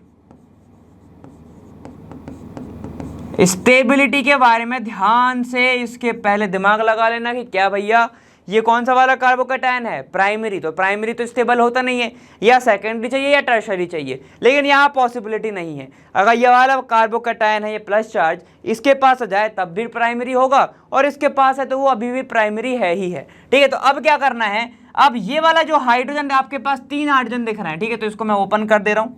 स्टेबिलिटी के बारे में ध्यान से इसके पहले दिमाग लगा लेना कि क्या भैया ये कौन सा वाला कार्बोकैटायन है, प्राइमरी। तो प्राइमरी तो स्टेबल होता नहीं है, या सेकेंडरी चाहिए या टर्शरी चाहिए, लेकिन यहाँ पॉसिबिलिटी नहीं है। अगर ये वाला कार्बोकैटायन है ये प्लस चार्ज इसके पास आ जाए तब भी प्राइमरी होगा, और इसके पास है तो वो अभी भी प्राइमरी है ही है। ठीक है, तो अब क्या करना है, अब ये वाला जो हाइड्रोजन आपके पास 3 हाइड्रोजन दिख रहा है, ठीक है, तो इसको मैं ओपन कर दे रहा हूं।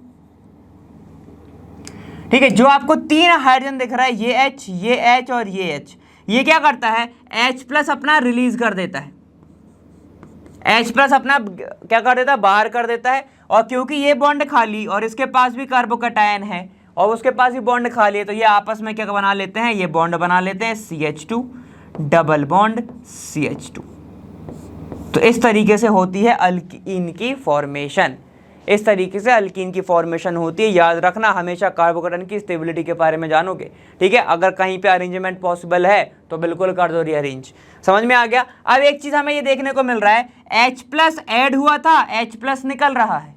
ठीक है, जो आपको 3 हाइड्रोजन दिख रहा है, ये H और ये H, ये क्या करता है, H प्लस अपना रिलीज कर देता है, H प्लस अपना क्या कर देता है, बाहर कर देता है। और क्योंकि ये बॉन्ड खाली और इसके पास भी कार्बोकैटायन है और उसके पास भी बॉन्ड खाली है, तो ये आपस में क्या बना लेते हैं, ये बॉन्ड बना लेते हैं CH2 डबल बॉन्ड CH2। तो इस तरीके से होती है अल्कीन की फॉर्मेशन, इस तरीके से अल्कीन की फॉर्मेशन होती है। याद रखना, हमेशा कार्बोकैटायन की स्टेबिलिटी के बारे में जानोगे। ठीक है, अगर कहीं पे अरेंजमेंट पॉसिबल है तो बिल्कुल कर दो रीअरेंज। समझ में आ गया। अब एक चीज हमें ये देखने को मिल रहा है, H प्लस ऐड हुआ था, H प्लस निकल रहा है,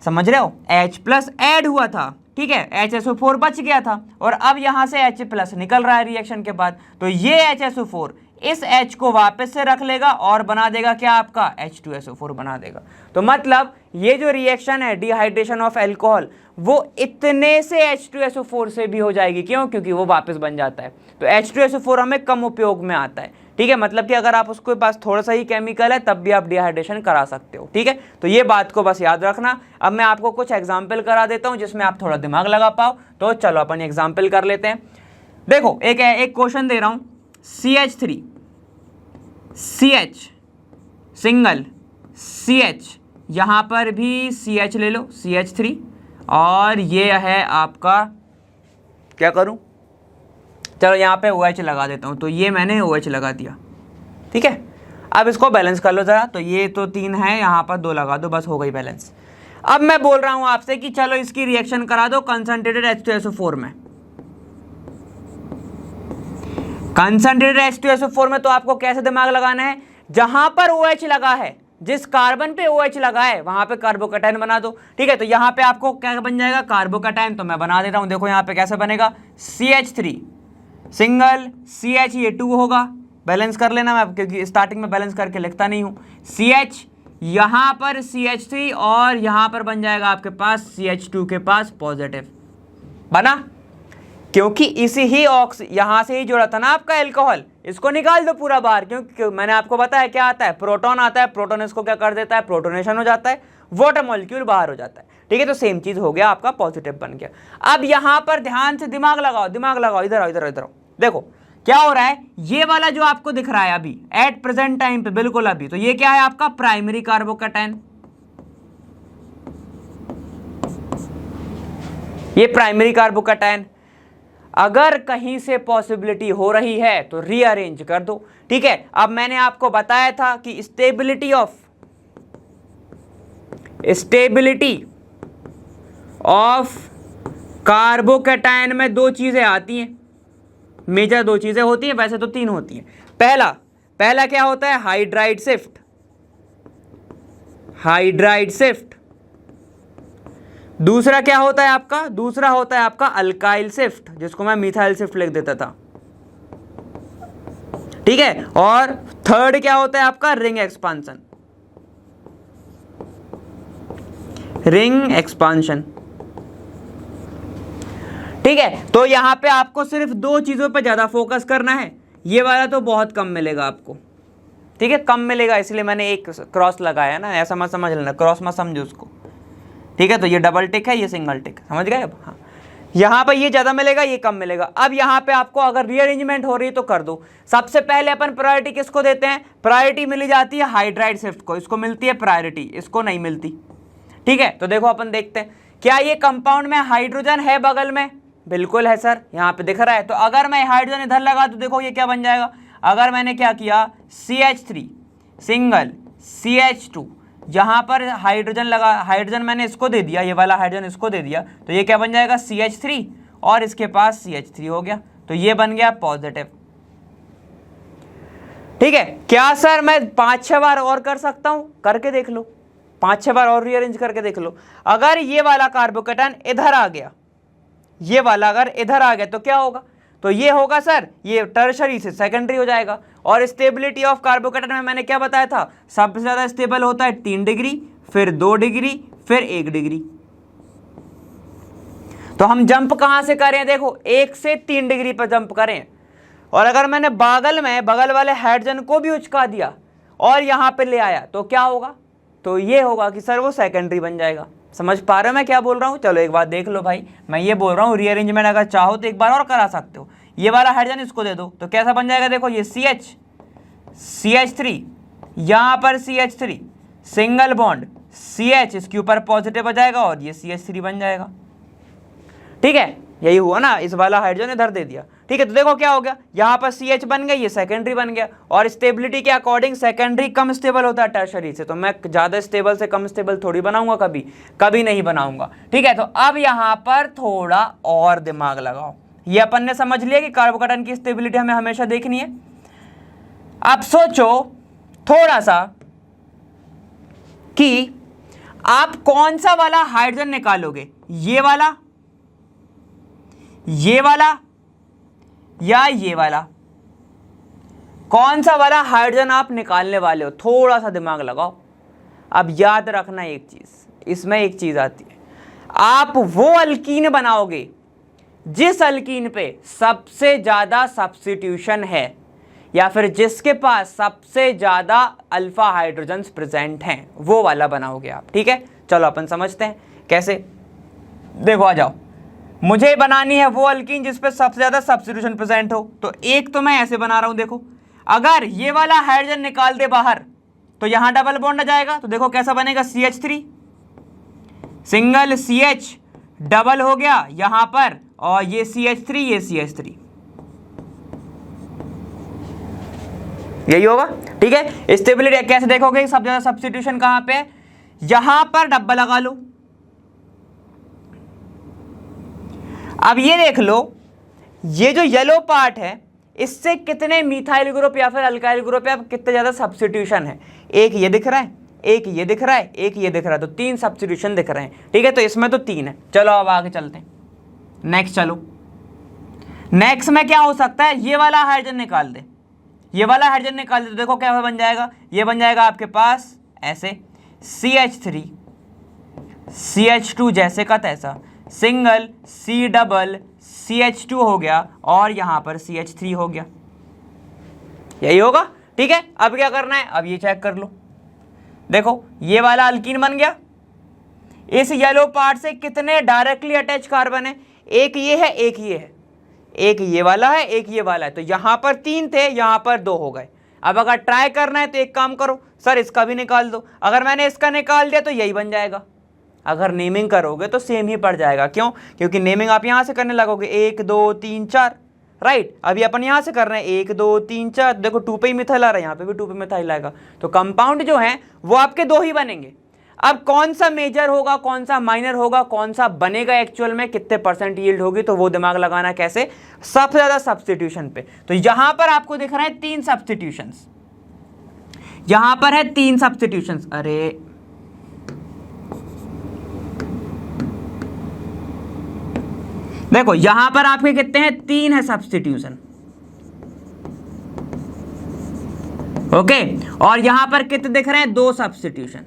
समझ रहे हो, H प्लस ऐड हुआ था, ठीक है, HSO4 बच गया था, और अब यहां से H प्लस निकल रहा है रिएक्शन के बाद। तो ये HSO4 इस H को वापस से रख लेगा और बना देगा क्या, आपका H2SO4 बना देगा। तो मतलब ये जो रिएक्शन है डिहाइड्रेशन ऑफ अल्कोहल, वो इतने से H2SO4 से भी हो जाएगी। क्यों, क्योंकि वो वापस बन जाता है। तो H2SO4 हमें कम उपयोग में आता है। ठीक है, मतलब कि अगर आप उसके पास थोड़ा सा ही केमिकल है तब भी आप डिहाइड्रेशन करा सकते हो। ठीक है, तो ये बात को बस याद रखना। अब मैं आपको कुछ एग्जाम्पल करा देता हूँ जिसमें आप थोड़ा दिमाग लगा पाओ। तो चलो अपन एग्जाम्पल कर लेते हैं। देखो एक क्वेश्चन दे रहा हूँ, CH3 CH सिंगल CH, यहाँ पर भी CH ले लो CH3, और ये है आपका, क्या करूँ, चलो यहाँ पे OH लगा देता हूँ। तो ये मैंने OH लगा दिया। ठीक है, अब इसको बैलेंस कर लो ज़रा। तो ये तो 3 है, यहाँ पर 2 लगा दो, बस हो गई बैलेंस। अब मैं बोल रहा हूँ आपसे कि चलो इसकी रिएक्शन करा दो कंसंट्रेटेड H2SO4 में। कंसंट्रेटेड H2SO4 में तो आपको कैसे दिमाग लगाना है, जहां पर OH लगा है, जिस कार्बन पे OH लगा है वहां पे कार्बोकैटायन बना दो। ठीक है, तो यहां पे आपको क्या बन जाएगा, कार्बोकैटायन। तो मैं बना देता हूं, देखो यहां पे कैसे बनेगा, CH3 सिंगल CH, ये 2 होगा, बैलेंस कर लेना, मैं क्योंकि स्टार्टिंग में बैलेंस करके लिखता नहीं हूं। CH यहां पर CH3 और यहां पर बन जाएगा आपके पास CH2 के पास पॉजिटिव बना, क्योंकि इसी ही यहां से ही जुड़ा था ना आपका अल्कोहल। इसको निकाल दो पूरा बाहर, क्योंकि मैंने आपको बताया क्या आता है, प्रोटॉन आता है। प्रोटॉन इसको क्या कर देता है, प्रोटोनेशन हो जाता है, वाटर मॉलिक्यूल बाहर हो जाता है। ठीक है, तो सेम चीज हो गया, आपका पॉजिटिव बन गया। अब यहां पर ध्यान से दिमाग लगाओ, दिमाग लगाओ, इधर आओ, इधर आओ, इधर आओ। देखो क्या हो रहा है, ये वाला जो आपको दिख रहा है अभी एट प्रेजेंट टाइम पे, बिल्कुल अभी, तो ये क्या है आपका प्राइमरी कार्बोकैटायन। ये प्राइमरी कार्बोकैटायन। अगर कहीं से पॉसिबिलिटी हो रही है तो रीअरेंज कर दो। ठीक है, अब मैंने आपको बताया था कि स्टेबिलिटी ऑफ कार्बोकैटायन में 2 चीजें आती हैं, मेजर 2 चीजें होती हैं, वैसे तो 3 होती हैं। पहला क्या होता है, हाइड्राइड शिफ्ट। दूसरा क्या होता है आपका, दूसरा होता है आपका अल्काइल शिफ्ट, जिसको मैं मिथाइल शिफ्ट लिख देता था। ठीक है, और थर्ड क्या होता है आपका, रिंग एक्सपांशन। ठीक है, तो यहाँ पे आपको सिर्फ दो चीजों पे ज्यादा फोकस करना है, ये वाला तो बहुत कम मिलेगा आपको, ठीक है, कम मिलेगा, इसलिए मैंने एक क्रॉस लगाया ना, ऐसा मत समझ लेना, क्रॉस मत समझो उसको, ठीक है। तो ये डबल टिक है, ये सिंगल टिक, समझ गए अब। हाँ, यहाँ पर ये ज़्यादा मिलेगा, ये कम मिलेगा। अब यहाँ पे आपको अगर रीअरेंजमेंट हो रही है तो कर दो। सबसे पहले अपन प्रायोरिटी किसको देते हैं? प्रायोरिटी मिली जाती है हाइड्राइड शिफ्ट को, इसको मिलती है प्रायोरिटी, इसको नहीं मिलती, ठीक है। तो देखो अपन देखते हैं, क्या ये कंपाउंड में हाइड्रोजन है बगल में? बिल्कुल है सर, यहाँ पे दिख रहा है। तो अगर मैं हाइड्रोजन इधर लगा दूँ, देखो ये क्या बन जाएगा। अगर मैंने क्या किया, CH3 सिंगल CH2, जहां पर हाइड्रोजन लगा, हाइड्रोजन मैंने इसको दे दिया, ये वाला हाइड्रोजन इसको दे दिया, तो ये क्या बन जाएगा, CH3, और इसके पास CH3 हो गया, तो ये बन गया पॉजिटिव, ठीक है। क्या सर मैं 5-6 बार और कर सकता हूं? करके देख लो, 5-6 बार और रीअरेंज करके देख लो। अगर ये वाला कार्बोकेटायन इधर आ गया, ये वाला अगर इधर आ गया तो क्या होगा? तो ये होगा सर, ये टर्शरी से सेकेंडरी हो जाएगा। और स्टेबिलिटी ऑफ कार्बोकेटायन में मैंने क्या बताया था, सबसे ज्यादा स्टेबल होता है 3 डिग्री, फिर 2 डिग्री, फिर 1 डिग्री। तो हम जंप कहां से करें? देखो 1 से 3 डिग्री पर जंप करें। और अगर मैंने बगल वाले हाइड्रोजन को भी उचका दिया और यहां पे ले आया तो क्या होगा? तो ये होगा कि सर वो सेकेंडरी बन जाएगा। समझ पा रहे हो मैं क्या बोल रहा हूँ? चलो एक बार देख लो भाई, मैं ये बोल रहा हूँ रीअरेंजमेंट अगर चाहो तो एक बार और करा सकते हो। ये वाला हाइड्रोजन इसको दे दो तो कैसा बन जाएगा, देखो ये CH3, यहाँ पर CH3 सिंगल बॉन्ड CH, इसके ऊपर पॉजिटिव हो जाएगा और ये CH3 बन जाएगा, ठीक है। यही हुआ ना, इस वाला हाइड्रोजन इधर दे दिया, ठीक है। तो देखो क्या हो गया, यहाँ पर CH बन गया, ये सेकेंडरी बन गया। और स्टेबिलिटी के अकॉर्डिंग सेकेंडरी कम स्टेबल होता है टर्शरी से, तो मैं ज़्यादा स्टेबल से कम स्टेबल थोड़ी बनाऊंगा, कभी नहीं बनाऊंगा, ठीक है। तो अब यहाँ पर थोड़ा और दिमाग लगाओ। ये अपन ने समझ लिया कि कार्बोकेटायन की स्टेबिलिटी हमें हमेशा देखनी है। अब सोचो थोड़ा सा कि आप कौन सा वाला हाइड्रोजन निकालोगे, ये वाला या ये वाला? कौन सा वाला हाइड्रोजन आप निकालने वाले हो? थोड़ा सा दिमाग लगाओ। अब याद रखना एक चीज, इसमें एक चीज आती है, आप वो अल्कीन बनाओगे जिस अल्कीन पे सबसे ज्यादा सब्स्टिट्यूशन है, या फिर जिसके पास सबसे ज्यादा अल्फा हाइड्रोजन्स प्रेजेंट हैं, वो वाला बनाओगे आप, ठीक है। चलो अपन समझते हैं कैसे। देखो आ जाओ, मुझे बनानी है वो अल्कीन जिसपे सबसे ज्यादा सब्स्टिट्यूशन प्रेजेंट हो। तो एक तो मैं ऐसे बना रहा हूं, देखो अगर ये वाला हाइड्रोजन निकाल दे बाहर तो यहां डबल बॉन्ड आ जाएगा, तो देखो कैसा बनेगा, CH3 सिंगल CH डबल हो गया यहां पर, और ये CH3 ये CH3, यही होगा, ठीक है। स्टेबिलिटी कैसे देखोगे, सबसे ज्यादा सब्स्टिट्यूशन कहां पे है, यहां पर डब्बा लगा लो। अब ये देख लो, ये जो येलो पार्ट है इससे कितने मिथाइल ग्रुप या फिर अल्काइल ग्रुप या कितने ज्यादा सब्स्टिट्यूशन है? एक ये दिख रहा है, एक ये दिख रहा है, एक ये दिख रहा है, तो 3 सब्स्टिट्यूशन दिख रहे हैं, ठीक है। तो इसमें तो 3 है। चलो अब आगे चलते हैं, नेक्स्ट चलो। नेक्स्ट में क्या हो सकता है, ये वाला हाइड्रोजन निकाल दे, ये वाला हाइड्रोजन निकाल दे, तो देखो क्या बन जाएगा, ये बन जाएगा आपके पास ऐसे CH3 CH2 जैसे का तैसा, सिंगल C डबल CH2 हो गया, और यहां पर CH3 हो गया, यही होगा, ठीक है। अब क्या करना है, अब ये चेक कर लो, देखो ये वाला अल्कीन बन गया। इस येलो पार्ट से कितने डायरेक्टली अटैच कार्बन है, एक ये है, एक ये है, एक ये वाला है, एक ये वाला है, तो यहां पर 3 थे, यहां पर 2 हो गए। अब अगर ट्राई करना है तो एक काम करो सर, इसका भी निकाल दो। अगर मैंने इसका निकाल दिया तो यही बन जाएगा। अगर नेमिंग करोगे तो सेम ही पड़ जाएगा, क्यों? क्योंकि नेमिंग आप यहां से करने लगोगे 1 2 3 4, राइट। अभी अपन यहां से कर रहे हैं 1 2 3 4, देखो 2 पे ही मिथाइल आ रहा है, यहाँ पे भी 2 पे मिथाइल आएगा, तो कंपाउंड जो है वो आपके 2 ही बनेंगे। अब कौन सा मेजर होगा, कौन सा माइनर होगा, कौन सा बनेगा एक्चुअल में, कितने % यील्ड होगी, तो वो दिमाग लगाना कैसे, सबसे ज्यादा सब्स्टिट्यूशन पे। तो यहां पर आपको दिख रहा है 3 सब्स्टिट्यूशंस, यहां पर है 3 सब्स्टिट्यूशंस। अरे देखो यहां पर आपके कितने हैं, 3 है सब्स्टिट्यूशन, ओके। और यहां पर कितने दिख रहे हैं, 2 सब्स्टिट्यूशन।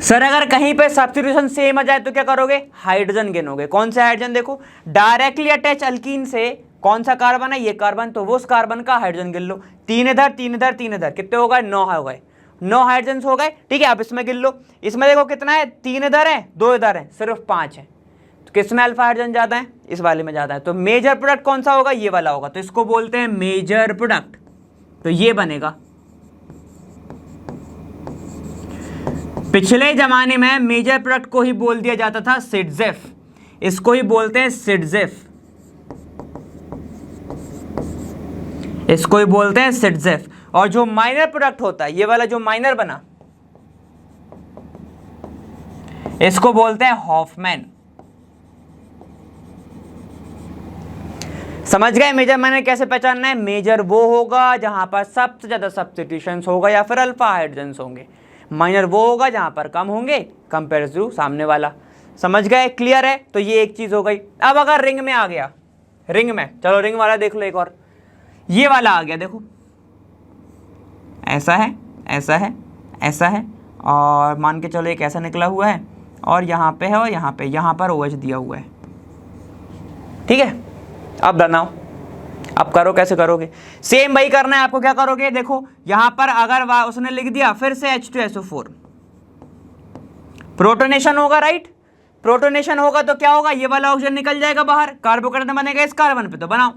सर अगर कहीं पे सब्स्टिट्यूशन सेम आ जाए तो क्या करोगे, हाइड्रोजन गिनोगे। कौन से हाइड्रोजन, देखो डायरेक्टली अटैच अल्कीन से कौन सा कार्बन है, ये कार्बन, तो वो उस कार्बन का हाइड्रोजन गिन लो। 3 इधर 3 इधर 3 इधर, कितने हो गए, 9 हो गए, 9 हाइड्रोजन हो गए। ठीक है, अब इसमें गिन लो, इसमें देखो कितना है, 3 इधर है 2 इधर है, सिर्फ 5 है। तो किसमें अल्फा हाइड्रोजन ज्यादा है, इस वाले में ज्यादा है। तो मेजर प्रोडक्ट कौन सा होगा, ये वाला होगा, तो इसको बोलते हैं मेजर प्रोडक्ट। तो ये बनेगा। पिछले जमाने में मेजर प्रोडक्ट को ही बोल दिया जाता था सिडजेफ, इसको ही बोलते हैं सिडजेफ, इसको ही बोलते हैं सिडजेफ। और जो माइनर प्रोडक्ट होता है, ये वाला जो माइनर बना, इसको बोलते हैं हॉफमैन। समझ गए मेजर माइनर कैसे पहचानना है। मेजर वो होगा जहां पर सबसे ज्यादा सब्स्टिट्यूशंस होगा या फिर अल्फा हाइड्रोजन्स होंगे। माइनर वो होगा जहां पर कम होंगे कंपेयर टू सामने वाला। समझ गए, क्लियर है। तो ये एक चीज हो गई। अब अगर रिंग में आ गया, रिंग में, चलो रिंग वाला देख लो एक और, ये वाला आ गया, देखो ऐसा है ऐसा है ऐसा है, और मान के चलो एक ऐसा निकला हुआ है, और यहाँ पे है, और यहाँ पर OH दिया हुआ है। ठीक है, अब बनाओ, अब करो, कैसे करोगे, सेम वही करना है आपको। क्या करोगे, देखो यहां पर अगर उसने लिख दिया फिर से H2SO4, प्रोटोनेशन होगा, राइट। प्रोटोनेशन होगा तो क्या होगा, ये वाला ऑक्सीजन निकल जाएगा बाहर, कार्बोकेटायन बनेगा इस कार्बन पे। तो बनाओ,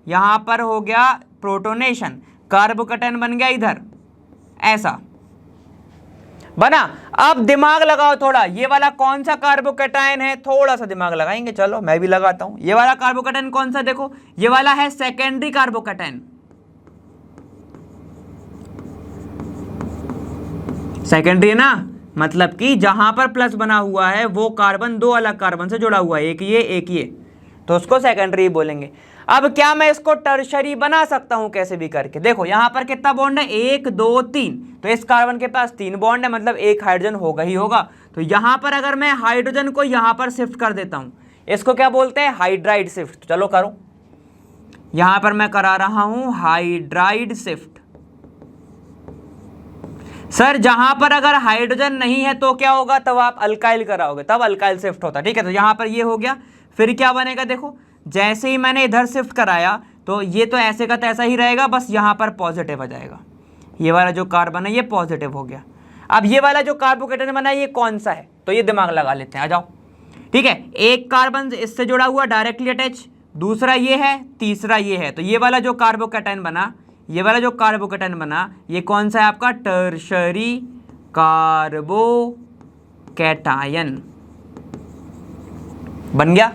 यहां पर हो गया प्रोटोनेशन, कार्बोकेटायन बन गया इधर, ऐसा बना। अब दिमाग लगाओ थोड़ा, ये वाला कौन सा कार्बोकेटायन है, थोड़ा सा दिमाग लगाएंगे, चलो मैं भी लगाता हूं। ये वाला कार्बोकेटायन कौन सा, देखो ये वाला है सेकेंडरी कार्बोकेटायन, सेकेंडरी है ना, मतलब कि जहां पर प्लस बना हुआ है वो कार्बन दो अलग कार्बन से जुड़ा हुआ है, एक ये, तो उसको सेकेंडरी बोलेंगे। अब क्या मैं इसको टर्शरी बना सकता हूं कैसे भी करके, देखो यहां पर कितना बॉन्ड है, 1 2 3, तो इस कार्बन के पास 3 बॉन्ड है, मतलब एक हाइड्रोजन होगा ही होगा। तो यहां पर अगर मैं हाइड्रोजन को यहां पर शिफ्ट कर देता हूं, इसको क्या बोलते हैं, हाइड्राइड शिफ्ट। चलो करो, यहां पर मैं करा रहा हूं हाइड्राइड शिफ्ट। सर जहां पर अगर हाइड्रोजन नहीं है तो क्या होगा, तब आप अल्काइल कराओगे, तब अल्काइल शिफ्ट होता है। ठीक है, तो यहां पर ये हो गया, फिर क्या बनेगा, देखो जैसे ही मैंने इधर शिफ्ट कराया तो ये तो ऐसे का तैसा ही रहेगा, बस यहां पर पॉजिटिव आ जाएगा। ये वाला जो कार्बन है ये पॉजिटिव हो गया। अब ये वाला जो कार्बोकेटायन बना है ये कौन सा है, तो ये दिमाग लगा लेते हैं, आ जाओ। ठीक है, एक कार्बन इससे जुड़ा हुआ डायरेक्टली अटैच, दूसरा ये है, तीसरा ये है। तो ये वाला जो कार्बोकेटायन बना, ये वाला जो कार्बोकेटायन बना, ये कौन सा है आपका, टर्शरी कार्बोकेटायन बन गया।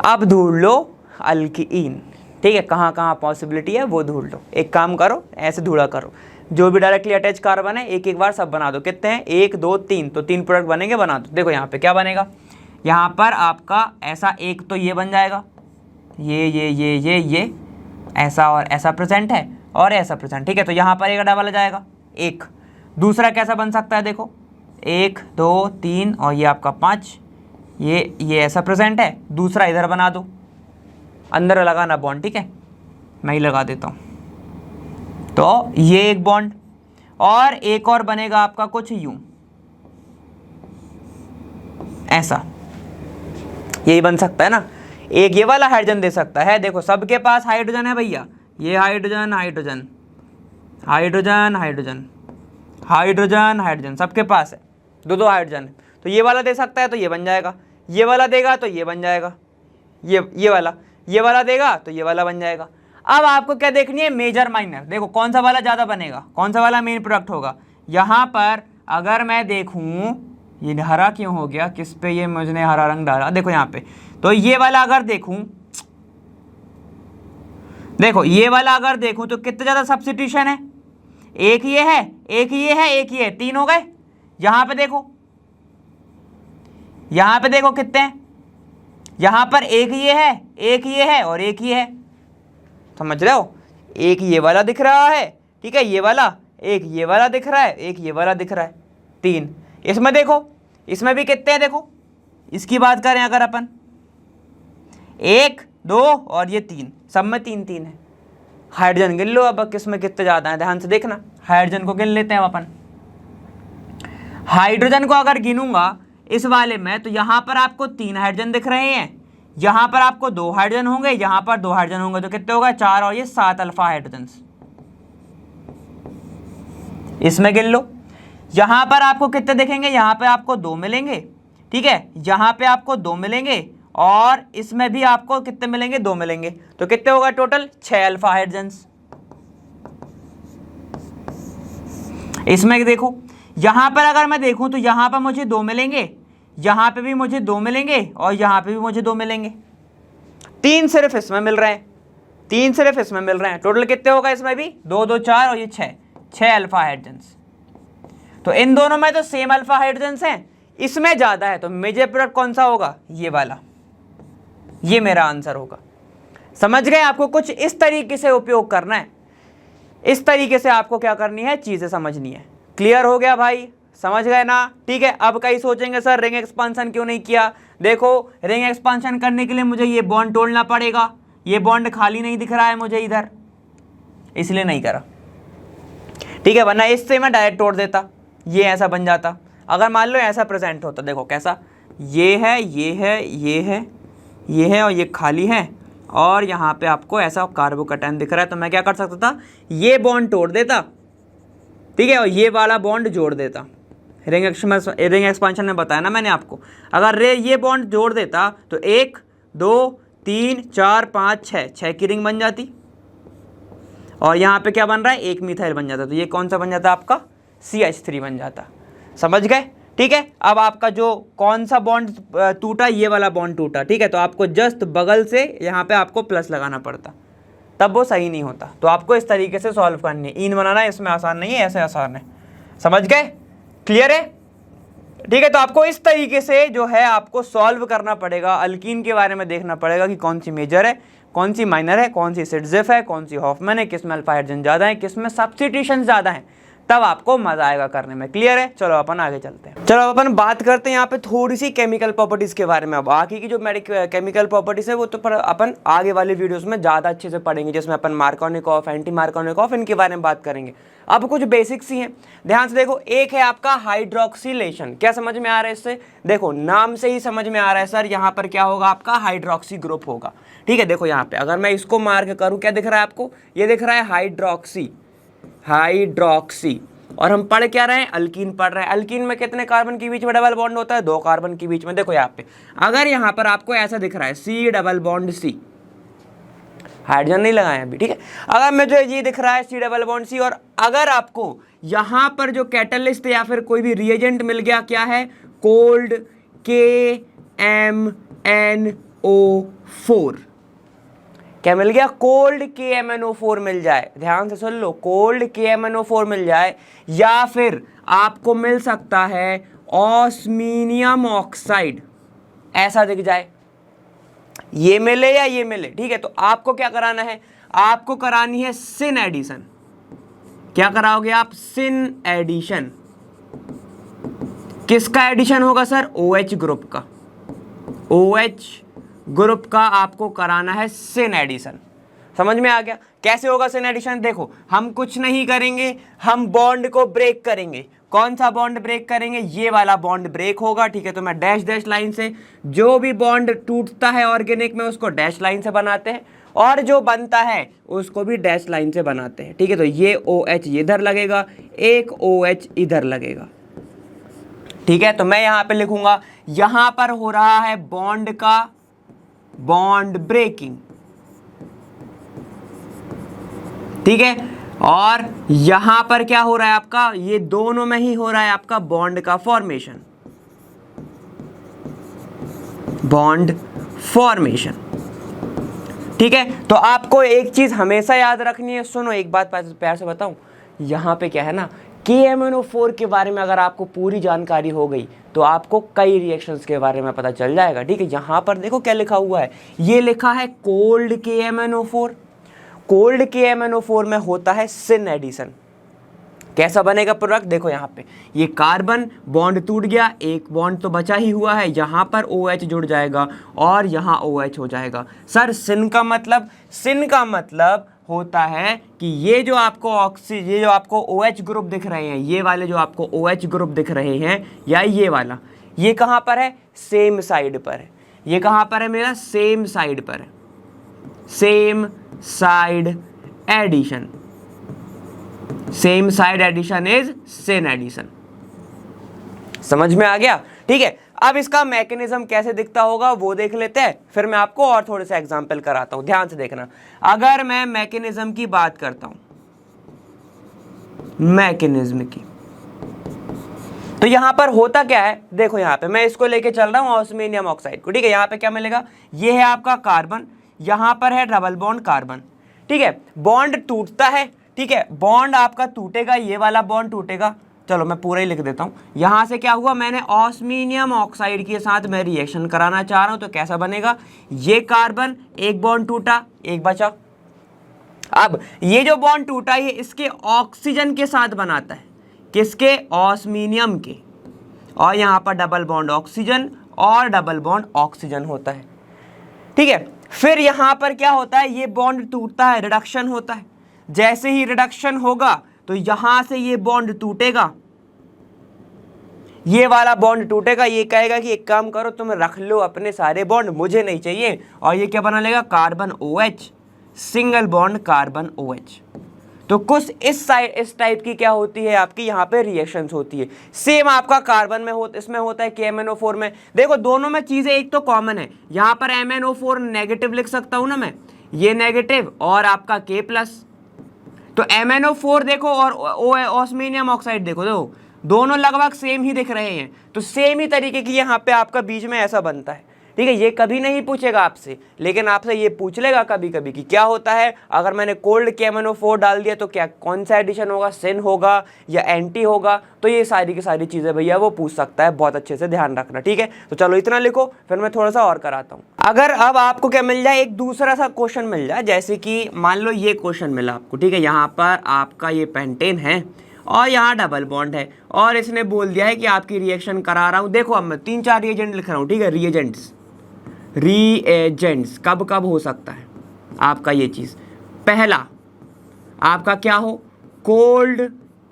अब ढूंढ लो अल्कीन। ठीक है, कहाँ कहाँ पॉसिबिलिटी है वो ढूंढ लो। एक काम करो, ऐसे ढूंढा करो, जो भी डायरेक्टली अटैच कार्बन है एक एक बार सब बना दो। कितने हैं, 1 2 3, तो 3 प्रोडक्ट बनेंगे, बना दो। देखो यहाँ पे क्या बनेगा, यहाँ पर आपका ऐसा एक तो ये बन जाएगा, ये ऐसा और ऐसा प्रेजेंट है, और ऐसा प्रेजेंट। ठीक है, तो यहाँ पर एक डबल आ जाएगा, एक। दूसरा कैसा बन सकता है, देखो 1 2 3 और ये आपका 5, ये ऐसा प्रेजेंट है। दूसरा इधर बना दो, अंदर लगाना बॉन्ड। ठीक है, मैं ही लगा देता हूँ। तो ये एक बॉन्ड, और एक और बनेगा आपका कुछ यूं, ऐसा, यही बन सकता है ना। एक ये वाला हाइड्रोजन दे सकता है, देखो सबके पास हाइड्रोजन है भैया, ये hydrogen hydrogen hydrogen hydrogen hydrogen hydrogen सबके पास है, दो हाइड्रोजन है। तो ये वाला दे सकता है तो ये बन जाएगा, ये वाला देगा तो ये बन जाएगा, ये वाला देगा तो ये वाला बन जाएगा। अब आपको क्या देखनी है, मेजर माइनर। देखो कौन सा वाला ज़्यादा बनेगा, कौन सा वाला मेन प्रोडक्ट होगा। यहाँ पर अगर मैं देखूँ, ये हरा क्यों हो गया, किस पे ये मुझे हरा रंग डाला, देखो यहाँ पे। तो ये वाला अगर देखूँ, देखो ये वाला अगर देखूँ तो कितना ज़्यादा सब्स्टिट्यूशन है, एक ये है, एक ये है, एक ये है, 3 हो गए। यहाँ पे देखो, यहाँ पे देखो कितने हैं, यहाँ पर एक ये है, एक ये है, और एक ये है। समझ रहे हो, एक ये वाला दिख रहा है, ठीक है, ये वाला, एक ये वाला दिख रहा है, एक ये वाला दिख रहा है, 3। इसमें देखो, इसमें भी कितने हैं, देखो इसकी बात करें अगर अपन, 1 2 और ये 3, सब में 3 3 है। हाइड्रोजन गिन लो अब, किसमें कितने ज़्यादा है, ध्यान से देखना। हाइड्रोजन को गिन लेते हैं अपन। हाइड्रोजन को अगर गिनूंगा इस वाले में तो यहां पर आपको 3 हाइड्रोजन दिख रहे हैं, यहां पर आपको 2 हाइड्रोजन होंगे, यहां पर 2 हाइड्रोजन होंगे, तो कितने होगा 4 और ये 7 अल्फा हाइड्रोजन। इसमें गिन लो। यहां पर आपको कितने दिखेंगे, यहां पे आपको 2 मिलेंगे, ठीक है, यहां पे आपको 2 मिलेंगे और इसमें भी आपको कितने मिलेंगे, 2 मिलेंगे, तो कितने होगा टोटल 6 अल्फा हाइड्रोजन। इसमें देखो यहां पर अगर मैं देखूं तो यहां पर मुझे 2 मिलेंगे, यहां पे भी मुझे 2 मिलेंगे और यहां पे भी मुझे 2 मिलेंगे। 3 सिर्फ इसमें मिल रहे हैं, 3 सिर्फ इसमें मिल रहे हैं। टोटल कितने होगा इसमें भी, 2 2 4 और ये 6 अल्फा हाइड्रोजन। तो इन दोनों में तो सेम अल्फा हाइड्रोजन हैं, इसमें ज्यादा है, तो मेजर प्रोडक्ट कौन सा होगा, ये वाला, ये मेरा आंसर होगा। समझ गए? आपको कुछ इस तरीके से उपयोग करना है, इस तरीके से आपको क्या करनी है, चीजें समझनी है। क्लियर हो गया भाई, समझ गए ना? ठीक है। अब कई सोचेंगे सर रिंग एक्सपांशन क्यों नहीं किया। देखो रिंग एक्सपांशन करने के लिए मुझे ये बॉन्ड तोड़ना पड़ेगा, ये बॉन्ड खाली नहीं दिख रहा है मुझे इधर, इसलिए नहीं करा, ठीक है, वरना इससे मैं डायरेक्ट तोड़ देता, ये ऐसा बन जाता। अगर मान लो ऐसा प्रेजेंट होता, देखो कैसा, ये है, ये है, ये है, ये है और ये खाली है और यहाँ पे आपको ऐसा कार्बोकैटायन दिख रहा है, तो मैं क्या कर सकता था, ये बॉन्ड तोड़ देता, ठीक है, और ये वाला बॉन्ड जोड़ देता। रिंग एक्सपांशन में बताया ना मैंने आपको, अगर ये बॉन्ड जोड़ देता तो 1 2 3 4 5 6 की रिंग बन जाती और यहाँ पे क्या बन रहा है, 1 मिथाइल बन जाता, तो ये कौन सा बन जाता आपका, CH3 बन जाता। समझ गए? ठीक है। अब आपका जो कौन सा बॉन्ड टूटा, ये वाला बॉन्ड टूटा, ठीक है, तो आपको जस्ट बगल से यहाँ पे आपको प्लस लगाना पड़ता, तब वो सही नहीं होता। तो आपको इस तरीके से सॉल्व करनी है, इन बनाना इसमें आसान नहीं है, ऐसे आसान है। समझ गए? क्लियर है? ठीक है। तो आपको इस तरीके से जो है आपको सॉल्व करना पड़ेगा, अल्कीन के बारे में देखना पड़ेगा कि कौन सी मेजर है, कौन सी माइनर है, कौन सी सिडजिफ है, कौन सी हॉफमैन है, किसमें अल्फा हाइड्रोजन ज़्यादा है, किसमें सब्स्टिट्यूशन ज़्यादा है, तब आपको मजा आएगा करने में। क्लियर है? चलो अपन आगे चलते हैं। चलो अपन बात करते हैं यहाँ पे थोड़ी सी केमिकल प्रॉपर्टीज के बारे में। अब बाकी की जो केमिकल प्रॉपर्टीज है वो तो अपन आगे वाले वीडियोस में ज़्यादा अच्छे से पढ़ेंगे, जिसमें अपन मार्कोनिकॉफ, एंटी मार्कोनिकॉफ, इनके बारे में बात करेंगे। अब कुछ बेसिक्स ही हैं, ध्यान से देखो। एक है आपका हाइड्रोक्सिलेशन, क्या समझ में आ रहा है इससे? देखो नाम से ही समझ में आ रहा है सर, यहाँ पर क्या होगा आपका, हाइड्रोक्सी ग्रुप होगा। ठीक है, देखो यहाँ पे अगर मैं इसको मार्क करूँ, क्या दिख रहा है आपको, ये दिख रहा है हाइड्रोक्सी, हाइड्रोक्सी, और हम पढ़ क्या रहे हैं, अल्कीन पढ़ रहे हैं। अल्कीन में कितने कार्बन के बीच में डबल बॉन्ड होता है, 2 कार्बन के बीच में। देखो यहाँ पे अगर यहाँ पर आपको ऐसा दिख रहा है C double bond C, hydrogen नहीं लगाए अभी, ठीक है। अगर मुझे ये दिख रहा है C डबल बॉन्ड C, और अगर आपको यहाँ पर जो कैटलिस्ट या फिर कोई भी रिएजेंट मिल गया, क्या है, कोल्ड KMNO4, क्या मिल गया, कोल्ड KMNO4 मिल जाए, ध्यान से सुन लो, कोल्ड KMNO4 मिल जाए, या फिर आपको मिल सकता है ऑस्मीनियम ऑक्साइड, ऐसा दिख जाए, ये मिले या ये मिले, ठीक है, तो आपको क्या कराना है, आपको करानी है सिन एडिशन। क्या कराओगे आप, सिन एडिशन। किसका एडिशन होगा सर, OH ग्रुप का, OH ग्रुप का आपको कराना है सिन एडिशन। समझ में आ गया कैसे होगा सिन एडिशन? देखो हम कुछ नहीं करेंगे, हम बॉन्ड को ब्रेक करेंगे। कौन सा बॉन्ड ब्रेक करेंगे, ये वाला बॉन्ड ब्रेक होगा, ठीक है। तो मैं डैश डैश लाइन से, जो भी बॉन्ड टूटता है ऑर्गेनिक में उसको डैश लाइन से बनाते हैं, और जो बनता है उसको भी डैश लाइन से बनाते हैं, ठीक है। तो ये OH इधर लगेगा, एक OH इधर लगेगा, ठीक है। तो मैं यहाँ पे लिखूंगा, यहाँ पर हो रहा है बॉन्ड का बॉन्ड ब्रेकिंग, ठीक है, और यहां पर क्या हो रहा है आपका, ये दोनों में ही हो रहा है आपका बॉन्ड का फॉर्मेशन, बॉन्ड फॉर्मेशन, ठीक है। तो आपको एक चीज हमेशा याद रखनी है, सुनो एक बात प्यार से बताऊं, यहां पे क्या है ना, KMNO4 के बारे में अगर आपको पूरी जानकारी हो गई तो आपको कई रिएक्शंस के बारे में पता चल जाएगा, ठीक है। यहाँ पर देखो क्या लिखा हुआ है, ये लिखा है कोल्ड KMNO4, कोल्ड KMNO4 में होता है सिन एडिशन। कैसा बनेगा प्रोडक्ट, देखो यहाँ पे ये कार्बन बॉन्ड टूट गया, एक बॉन्ड तो बचा ही हुआ है, यहाँ पर OH जुड़ जाएगा और यहाँ OH हो जाएगा। सर सिन का मतलब, सिन का मतलब होता है कि ये जो आपको OH ग्रुप दिख रहे हैं, ये वाले जो आपको OH ग्रुप दिख रहे हैं या ये वाला, ये कहाँ पर है? सेम साइड पर है। ये कहाँ पर है मेरा? सेम साइड पर है। Same side addition, same side addition is syn addition. समझ में आ गया? ठीक है, अब इसका मैकेनिज्म कैसे दिखता होगा वो देख लेते हैं, फिर मैं आपको और थोड़े से एग्जांपल कराता हूं। ध्यान से देखना, अगर मैं मैकेनिज्म की बात करता हूं, मैकेनिज्म की, तो यहां पर होता क्या है? देखो यहां पे मैं इसको लेके चल रहा हूं ऑस्मियम ऑक्साइड को। ठीक है, यहां पे क्या मिलेगा? ये है आपका कार्बन, यहां पर है डबल बॉन्ड कार्बन। ठीक है, बॉन्ड टूटता है। ठीक है, बॉन्ड आपका टूटेगा, ये वाला बॉन्ड टूटेगा। चलो मैं पूरा ही लिख देता हूं। यहां से क्या हुआ? मैंने ऑस्मियम ऑक्साइड के साथ मैं रिएक्शन कराना चाह रहा हूं, तो कैसा बनेगा? ये कार्बन, एक बॉन्ड टूटा, एक बचा। अब ये जो बॉन्ड टूटा है इसके ऑक्सीजन के साथ बनाता है। किसके? ऑस्मियम के। और यहां पर डबल बॉन्ड ऑक्सीजन और डबल बॉन्ड ऑक्सीजन होता है। ठीक है, फिर यहां पर क्या होता है? ये बॉन्ड टूटता है, रिडक्शन होता है। जैसे ही रिडक्शन होगा तो यहां से ये बॉन्ड टूटेगा, ये वाला बॉन्ड टूटेगा। ये कहेगा कि एक काम करो, तुम रख लो अपने सारे बॉन्ड, मुझे नहीं चाहिए। और ये क्या बना लेगा? Carbon OH, single bond carbon OH। तो कुछ इस टाइप की क्या होती है आपकी यहाँ पे रिएक्शंस होती है। सेम आपका कार्बन में इसमें होता है कि MnO4 में। देखो दोनों में चीजें एक तो कॉमन है, यहाँ पर MnO4 नेगेटिव लिख सकता हूं ना मैं, ये नेगेटिव और आपका K+। तो MnO4 देखो और ऑस्मियम ऑक्साइड देखो, दोनों लगभग सेम ही दिख रहे हैं। तो सेम ही तरीके की यहाँ पे आपका बीच में ऐसा बनता है। ठीक है, ये कभी नहीं पूछेगा आपसे, लेकिन आपसे ये पूछ लेगा कभी कभी कि क्या होता है अगर मैंने कोल्ड KMnO4 डाल दिया तो क्या कौन सा एडिशन होगा? सिन होगा या एंटी होगा? तो ये सारी की सारी चीजें भैया वो पूछ सकता है, बहुत अच्छे से ध्यान रखना। ठीक है, तो चलो इतना लिखो, फिर मैं थोड़ा सा और कराता हूँ। अगर अब आपको क्या मिल जाए, एक दूसरा सा क्वेश्चन मिल जाए, जैसे कि मान लो ये क्वेश्चन मिला आपको। ठीक है, यहाँ पर आपका ये पेंटेन है और यहाँ डबल बॉन्ड है और इसने बोल दिया है कि आपकी रिएक्शन करा रहा हूँ। देखो अब मैं 3-4 रिएजेंट लिख रहा हूँ। ठीक है, रिएजेंट्स कब कब हो सकता है आपका ये चीज? पहला आपका क्या हो? कोल्ड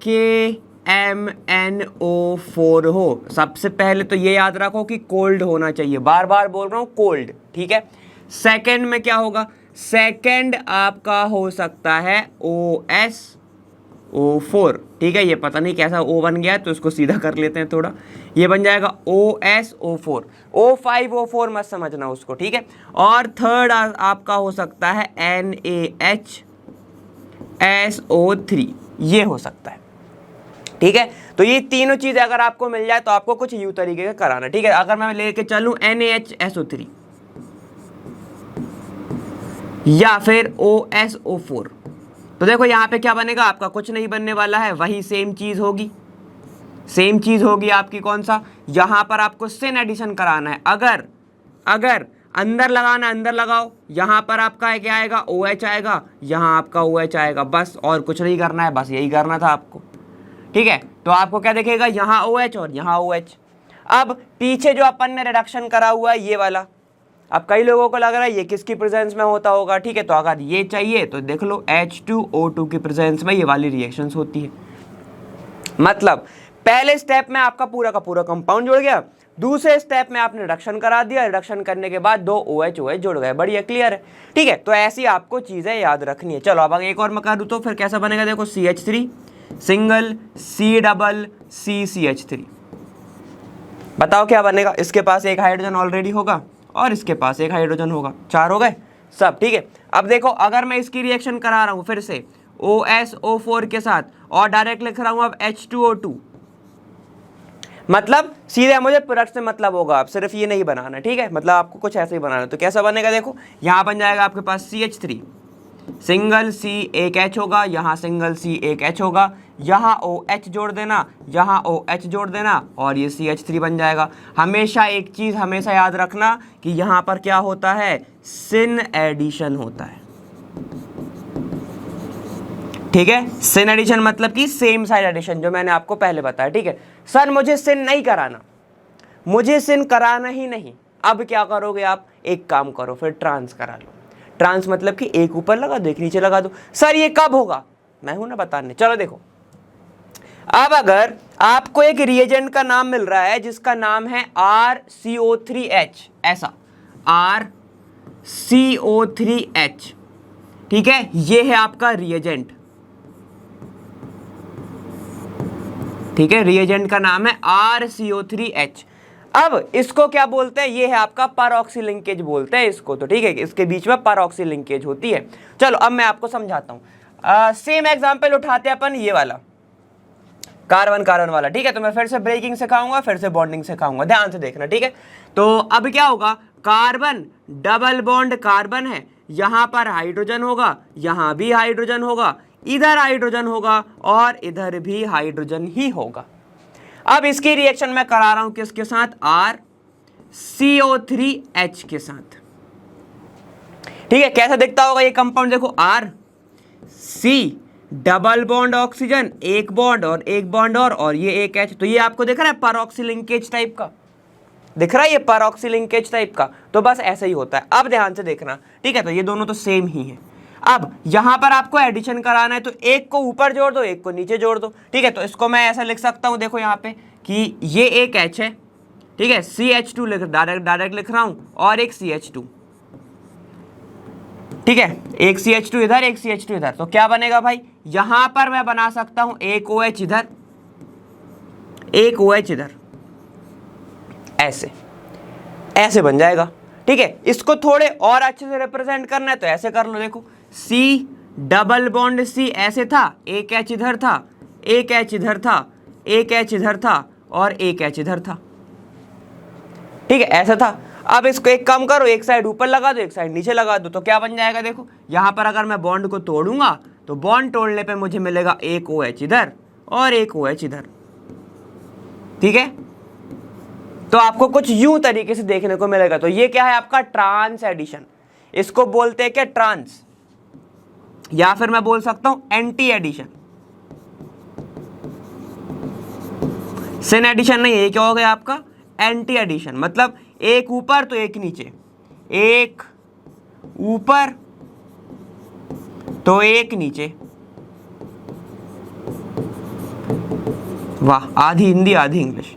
KMnO4 हो। सबसे पहले तो ये याद रखो कि कोल्ड होना चाहिए, बार बार बोल रहा हूं कोल्ड। ठीक है, सेकंड में क्या होगा? सेकंड आपका हो सकता है OSO4। ठीक है, ये पता नहीं कैसा O बन गया है, तो इसको सीधा कर लेते हैं थोड़ा। ये बन जाएगा OSO4। O5O4 मत समझना उसको। ठीक है, और थर्ड आपका हो सकता है NaHSO3, ये हो सकता है। ठीक है, तो ये तीनों चीजें अगर आपको मिल जाए तो आपको कुछ यूं तरीके का कराना। ठीक है, अगर मैं लेके चलूं NaHSO3 या फिर OSO4, तो देखो यहाँ पे क्या बनेगा? आपका कुछ नहीं बनने वाला है, वही सेम चीज होगी। सेम चीज होगी आपकी कौन सा? यहाँ पर आपको सिन एडिशन कराना है। अगर अंदर लगाना, अंदर लगाओ। यहाँ पर आपका क्या आएगा? OH आएगा, यहाँ आपका OH आएगा, बस और कुछ नहीं करना है, बस यही करना था आपको। ठीक है, तो आपको क्या दिखेगा? यहाँ OH और यहाँ OH। अब पीछे जो अपन ने रिडक्शन करा हुआ है ये वाला, अब कई लोगों को लग रहा है ये किसकी प्रेजेंस में होता होगा। ठीक है, तो अगर ये चाहिए तो देख लो H2O2 की प्रेजेंस में ये वाली रिएक्शंस होती है। मतलब पहले स्टेप में आपका पूरा का पूरा कंपाउंड जुड़ गया, दूसरे स्टेप में आपने रिडक्शन करा दिया, रिडक्शन करने के बाद 2 OH जुड़ गए। बढ़िया, क्लियर है? ठीक है, तो ऐसी आपको चीजें याद रखनी है। चलो अब एक और मैं कर दूं तो फिर कैसा बनेगा? देखो CH3 सिंगल CCH3, बताओ क्या बनेगा? इसके पास एक हाइड्रोजन ऑलरेडी होगा और इसके पास एक हाइड्रोजन होगा, 4 हो गए सब। ठीक है, अब देखो अगर मैं इसकी रिएक्शन करा रहा हूं फिर से OSO4 के साथ और डायरेक्ट लिख रहा हूं अब H2O2, मतलब सीधे मुझे प्रोडक्ट से मतलब होगा, आप सिर्फ ये नहीं बनाना। ठीक है, मतलब आपको कुछ ऐसे ही बनाना। तो कैसा बनेगा? देखो यहां बन जाएगा आपके पास CH3 सिंगल C एक H होगा, यहाँ सिंगल C एक H होगा, यहाँ OH जोड़ देना, यहाँ OH जोड़ देना और ये CH3 बन जाएगा। हमेशा एक चीज हमेशा याद रखना कि यहाँ पर क्या होता है? सिन एडिशन होता है। ठीक है, सिन एडिशन मतलब कि सेम साइड एडिशन, जो मैंने आपको पहले बताया। ठीक है, सर मुझे सिन नहीं कराना, मुझे सिन कराना ही नहीं। अब क्या करोगे आप? एक काम करो, फिर ट्रांस करा लो। ट्रांस मतलब कि एक ऊपर लगा दो एक नीचे लगा दो। सर ये कब होगा, मैं हूं ना बताने। चलो देखो, अब अगर आपको एक रिएजेंट का नाम मिल रहा है जिसका नाम है RCO3H, ऐसा RCO3H, ठीक है, ये है आपका रिएजेंट, ठीक है, रिएजेंट का नाम है RCO3H। अब इसको क्या बोलते हैं, ये है आपका परऑक्सी लिंकेज बोलते हैं इसको, तो ठीक है, इसके बीच में परऑक्सी लिंकेज होती है। चलो अब मैं आपको समझाता हूं। सेम एग्जांपल उठाते हैं अपन, ये वाला कार्बन कार्बन वाला, ठीक है। तो मैं फिर से ब्रेकिंग सिखाऊंगा, फिर से बॉन्डिंग सिखाऊंगा, ध्यान से देखना, ठीक है। तो अब क्या होगा, कार्बन डबल बॉन्ड कार्बन है, यहां पर हाइड्रोजन होगा, यहां भी हाइड्रोजन होगा, इधर हाइड्रोजन होगा और इधर भी हाइड्रोजन ही होगा। अब इसकी रिएक्शन मैं करा रहा हूं किसके साथ, RCO3H के साथ, ठीक है। कैसा दिखता होगा ये कंपाउंड, देखो RC डबल बॉन्ड ऑक्सीजन, एक बॉन्ड और एक बॉन्ड और ये एक H, तो ये आपको दिख रहा है परऑक्सी लिंकेज टाइप का, दिख रहा है ये परऑक्सी लिंकेज टाइप का। तो बस ऐसा ही होता है। अब ध्यान से देखना, ठीक है, तो ये दोनों तो सेम ही है। अब यहां पर आपको एडिशन कराना है, तो एक को ऊपर जोड़ दो एक को नीचे जोड़ दो, ठीक है। तो इसको मैं ऐसा लिख सकता हूं, देखो यहां पे कि ये एक H है, ठीक है, CH2 डायरेक्ट लिख रहा हूं, और एक CH2, ठीक है, एक CH2 इधर एक CH2 इधर। तो क्या बनेगा भाई, यहां पर मैं बना सकता हूं एक OH इधर एक OH इधर, ऐसे ऐसे बन जाएगा, ठीक है। इसको थोड़े और अच्छे से रिप्रेजेंट करना है तो ऐसे कर लो, देखो C डबल बॉन्ड C ऐसे था, एक H इधर था, एक H इधर था, एक H इधर था और एक H इधर था, ठीक है, ऐसा था। अब इसको एक कम करो, एक साइड ऊपर लगा दो एक साइड नीचे लगा दो, तो क्या बन जाएगा, देखो यहां पर अगर मैं बॉन्ड को तोड़ूंगा तो बॉन्ड तोड़ने पे मुझे मिलेगा एक OH इधर और एक OH इधर, ठीक है। तो आपको कुछ यूं तरीके से देखने को मिलेगा। तो ये क्या है आपका ट्रांस एडिशन, इसको बोलते हैं क्या, ट्रांस, या फिर मैं बोल सकता हूं एंटी एडिशन। सिन एडिशन नहीं है, ये क्या हो गया आपका एंटी एडिशन, मतलब एक ऊपर तो एक नीचे, एक ऊपर तो एक नीचे। वाह, आधी हिंदी आधी इंग्लिश।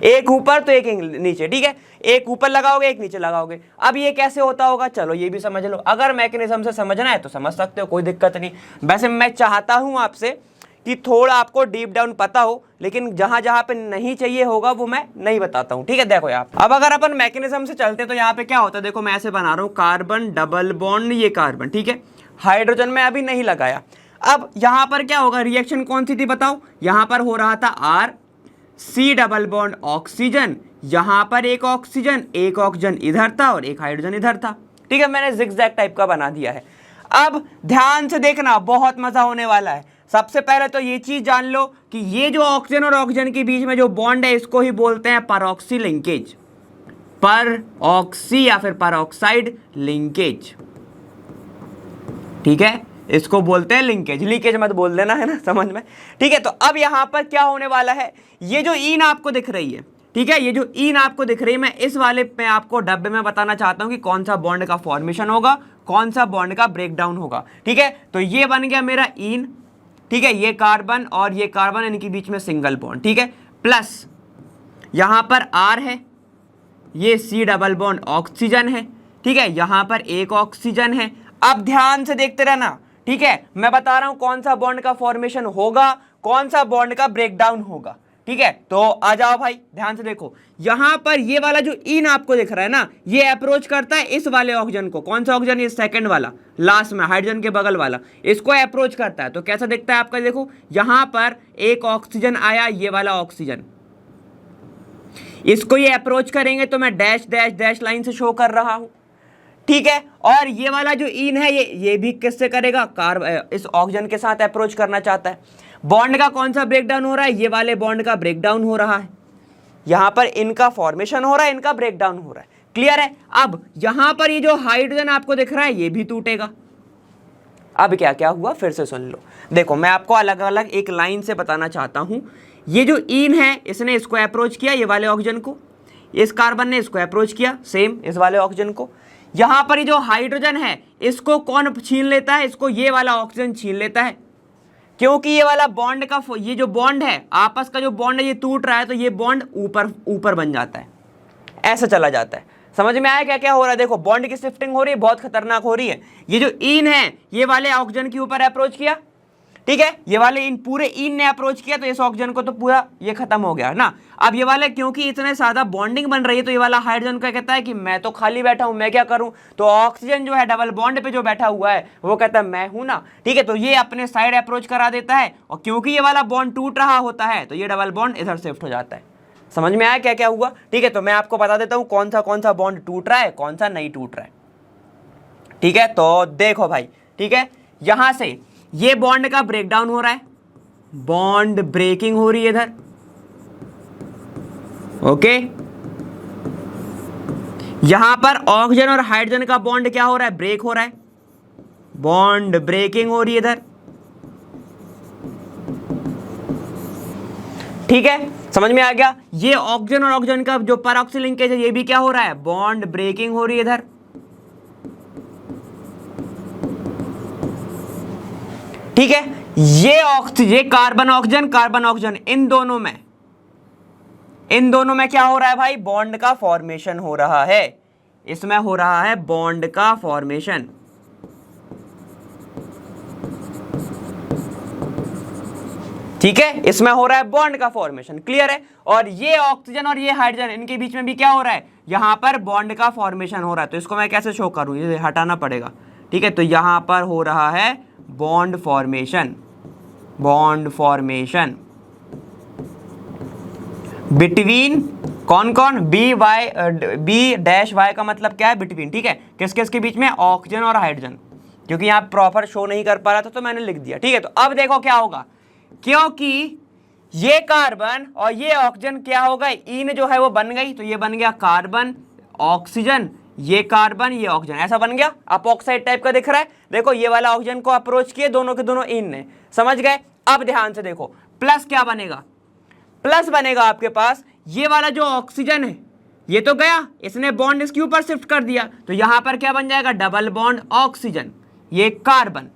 एक ऊपर तो एक नीचे, ठीक है, एक ऊपर लगाओगे एक नीचे लगाओगे। अब ये कैसे होता होगा, चलो ये भी समझ लो। अगर मैकेनिज्म से समझना है तो समझ सकते हो, कोई दिक्कत नहीं। वैसे मैं चाहता हूं आपसे कि थोड़ा आपको डीप डाउन पता हो, लेकिन जहां जहां पे नहीं चाहिए होगा वो मैं नहीं बताता हूं, ठीक है। देखो आप, अब अगर अपन मैकेनिज्म से चलते तो यहाँ पे क्या होता है, देखो मैं ऐसे बना रहा हूं, कार्बन डबल बॉन्ड, ये कार्बन, ठीक है, हाइड्रोजन में अभी नहीं लगाया। अब यहां पर क्या होगा, रिएक्शन कौन सी थी बताओ, यहां पर हो रहा था RC डबल बॉन्ड ऑक्सीजन, यहां पर एक ऑक्सीजन इधर था और एक हाइड्रोजन इधर था, ठीक है। मैंने जिगजैग टाइप का बना दिया है। अब ध्यान से देखना, बहुत मजा होने वाला है। सबसे पहले तो ये चीज जान लो कि ये जो ऑक्सीजन और ऑक्सीजन के बीच में जो बॉन्ड है इसको ही बोलते हैं परऑक्सी लिंकेज, परऑक्सी या फिर परऑक्साइड लिंकेज, ठीक है, इसको बोलते हैं लिंकेज। लीकेज मत बोल देना, है ना, समझ में, ठीक है। तो अब यहां पर क्या होने वाला है, ये जो ईन आपको दिख रही है, ठीक है, ये जो ईन आपको दिख रही है, मैं इस वाले पे आपको डब्बे में बताना चाहता हूं कि कौन सा बॉन्ड का फॉर्मेशन होगा, कौन सा बॉन्ड का ब्रेकडाउन होगा, ठीक है। तो ये बन गया मेरा ईन, ठीक है, ये कार्बन और ये कार्बन, इनके बीच में सिंगल बॉन्ड, ठीक है, प्लस यहां पर R है, ये C डबल बॉन्ड ऑक्सीजन है, ठीक है, यहां पर एक ऑक्सीजन है। अब ध्यान से देखते रहना, ठीक है, मैं बता रहा हूं कौन सा बॉन्ड का फॉर्मेशन होगा, कौन सा बॉन्ड का ब्रेकडाउन होगा, ठीक है। तो आ जाओ भाई, ध्यान से देखो, यहां पर ये वाला जो ईन आपको दिख रहा है ना, ये अप्रोच करता है इस वाले ऑक्सीजन को, कौन सा ऑक्सीजन, ये सेकंड वाला, लास्ट में हाइड्रोजन के बगल वाला, इसको अप्रोच करता है। तो कैसा दिखता है आपका, देखो यहां पर एक ऑक्सीजन आया, ये वाला ऑक्सीजन, इसको ये अप्रोच करेंगे तो मैं डैश डैश डैश लाइन से शो कर रहा हूं, ठीक है। और ये वाला जो ईन है ये भी किससे करेगा, इस ऑक्सीजन के साथ अप्रोच करना चाहता है। बॉन्ड का कौन सा ब्रेकडाउन हो रहा है, ये वाले बॉन्ड का ब्रेकडाउन हो रहा है, यहां पर इनका फॉर्मेशन हो रहा है, इनका ब्रेकडाउन हो रहा है, क्लियर है। अब यहां पर ये जो हाइड्रोजन आपको दिख रहा है ये भी टूटेगा। अब क्या क्या हुआ फिर से सुन लो, देखो मैं आपको अलग अलग एक लाइन से बताना चाहता हूं। ये जो ईन है इसने इसको अप्रोच किया, ये वाले ऑक्सीजन को, इस कार्बन ने इसको अप्रोच किया, सेम इस वाले ऑक्सीजन को, यहां पर ये जो हाइड्रोजन है इसको कौन छीन लेता है, इसको ये वाला ऑक्सीजन छीन लेता है, क्योंकि ये वाला बॉन्ड का ये जो बॉन्ड है आपस का जो बॉन्ड है ये टूट रहा है, तो ये बॉन्ड ऊपर ऊपर बन जाता है, ऐसा चला जाता है। समझ में आया क्या क्या हो रहा है? देखो बॉन्ड की शिफ्टिंग हो रही है, बहुत खतरनाक हो रही है। ये जो इन है ये वाले ऑक्सीजन के ऊपर अप्रोच किया, ठीक है, ये वाले इन पूरे इन ने अप्रोच किया तो इस ऑक्सीजन को तो पूरा ये खत्म हो गया ना। अब ये वाले क्योंकि इतने ज्यादा बॉन्डिंग बन रही है तो ये वाला हाइड्रोजन क्या कहता है कि मैं तो खाली बैठा हूं, मैं क्या करूं, तो ऑक्सीजन जो है डबल बॉन्ड पे जो बैठा हुआ है वो कहता है मैं हूं ना, ठीक है, तो ये अपने साइड अप्रोच करा देता है, और क्योंकि ये वाला बॉन्ड टूट रहा होता है तो ये डबल बॉन्ड इधर शिफ्ट हो जाता है। समझ में आया क्या क्या हुआ? ठीक है, तो मैं आपको बता देता हूं कौन सा बॉन्ड टूट रहा है, कौन सा नहीं टूट रहा है। ठीक है, तो देखो भाई, ठीक है, यहां से ये बॉन्ड का ब्रेकडाउन हो रहा है, बॉन्ड ब्रेकिंग हो रही है इधर, ओके। यहां पर ऑक्सीजन और हाइड्रोजन का बॉन्ड क्या हो रहा है, ब्रेक हो रहा है, बॉन्ड ब्रेकिंग हो रही है इधर, ठीक है, समझ में आ गया। ये ऑक्सीजन और ऑक्सीजन का जो परऑक्सी लिंकेज है ये भी क्या हो रहा है, बॉन्ड ब्रेकिंग हो रही है इधर, ठीक है। ये कार्बन ऑक्सीजन इन दोनों में क्या हो रहा है भाई, बॉन्ड का फॉर्मेशन हो रहा है, इसमें हो रहा है बॉन्ड का फॉर्मेशन, ठीक है, इसमें हो रहा है बॉन्ड का फॉर्मेशन, क्लियर है। और ये ऑक्सीजन और ये हाइड्रोजन इनके बीच में भी क्या हो रहा है, यहां पर बॉन्ड का फॉर्मेशन हो रहा है, तो इसको मैं कैसे शो करूं, ये हटाना पड़ेगा, ठीक है, तो यहां पर हो रहा है बॉन्ड फॉर्मेशन बिटवीन कौन कौन, बी डैश वाई का मतलब क्या है, बिटवीन, ठीक है, किस किस के बीच में, ऑक्सीजन और हाइड्रोजन, क्योंकि यहां प्रॉपर शो नहीं कर पा रहा था तो मैंने लिख दिया, ठीक है। तो अब देखो क्या होगा, क्योंकि ये कार्बन और ये ऑक्सीजन क्या हो गए, इन जो है वो बन गई, तो ये बन गया कार्बन ऑक्सीजन, ये कार्बन ये ऑक्सीजन, ऐसा बन गया, अपोक्साइड टाइप का दिख रहा है। देखो ये वाला ऑक्सीजन को अप्रोच किए दोनों के दोनों इन ने, समझ गए। अब ध्यान से देखो, प्लस क्या बनेगा, प्लस बनेगा आपके पास ये वाला जो ऑक्सीजन है ये तो गया, इसने बॉन्ड इसके ऊपर शिफ्ट कर दिया, तो यहां पर क्या बन जाएगा, डबल बॉन्ड ऑक्सीजन, ये कार्बन,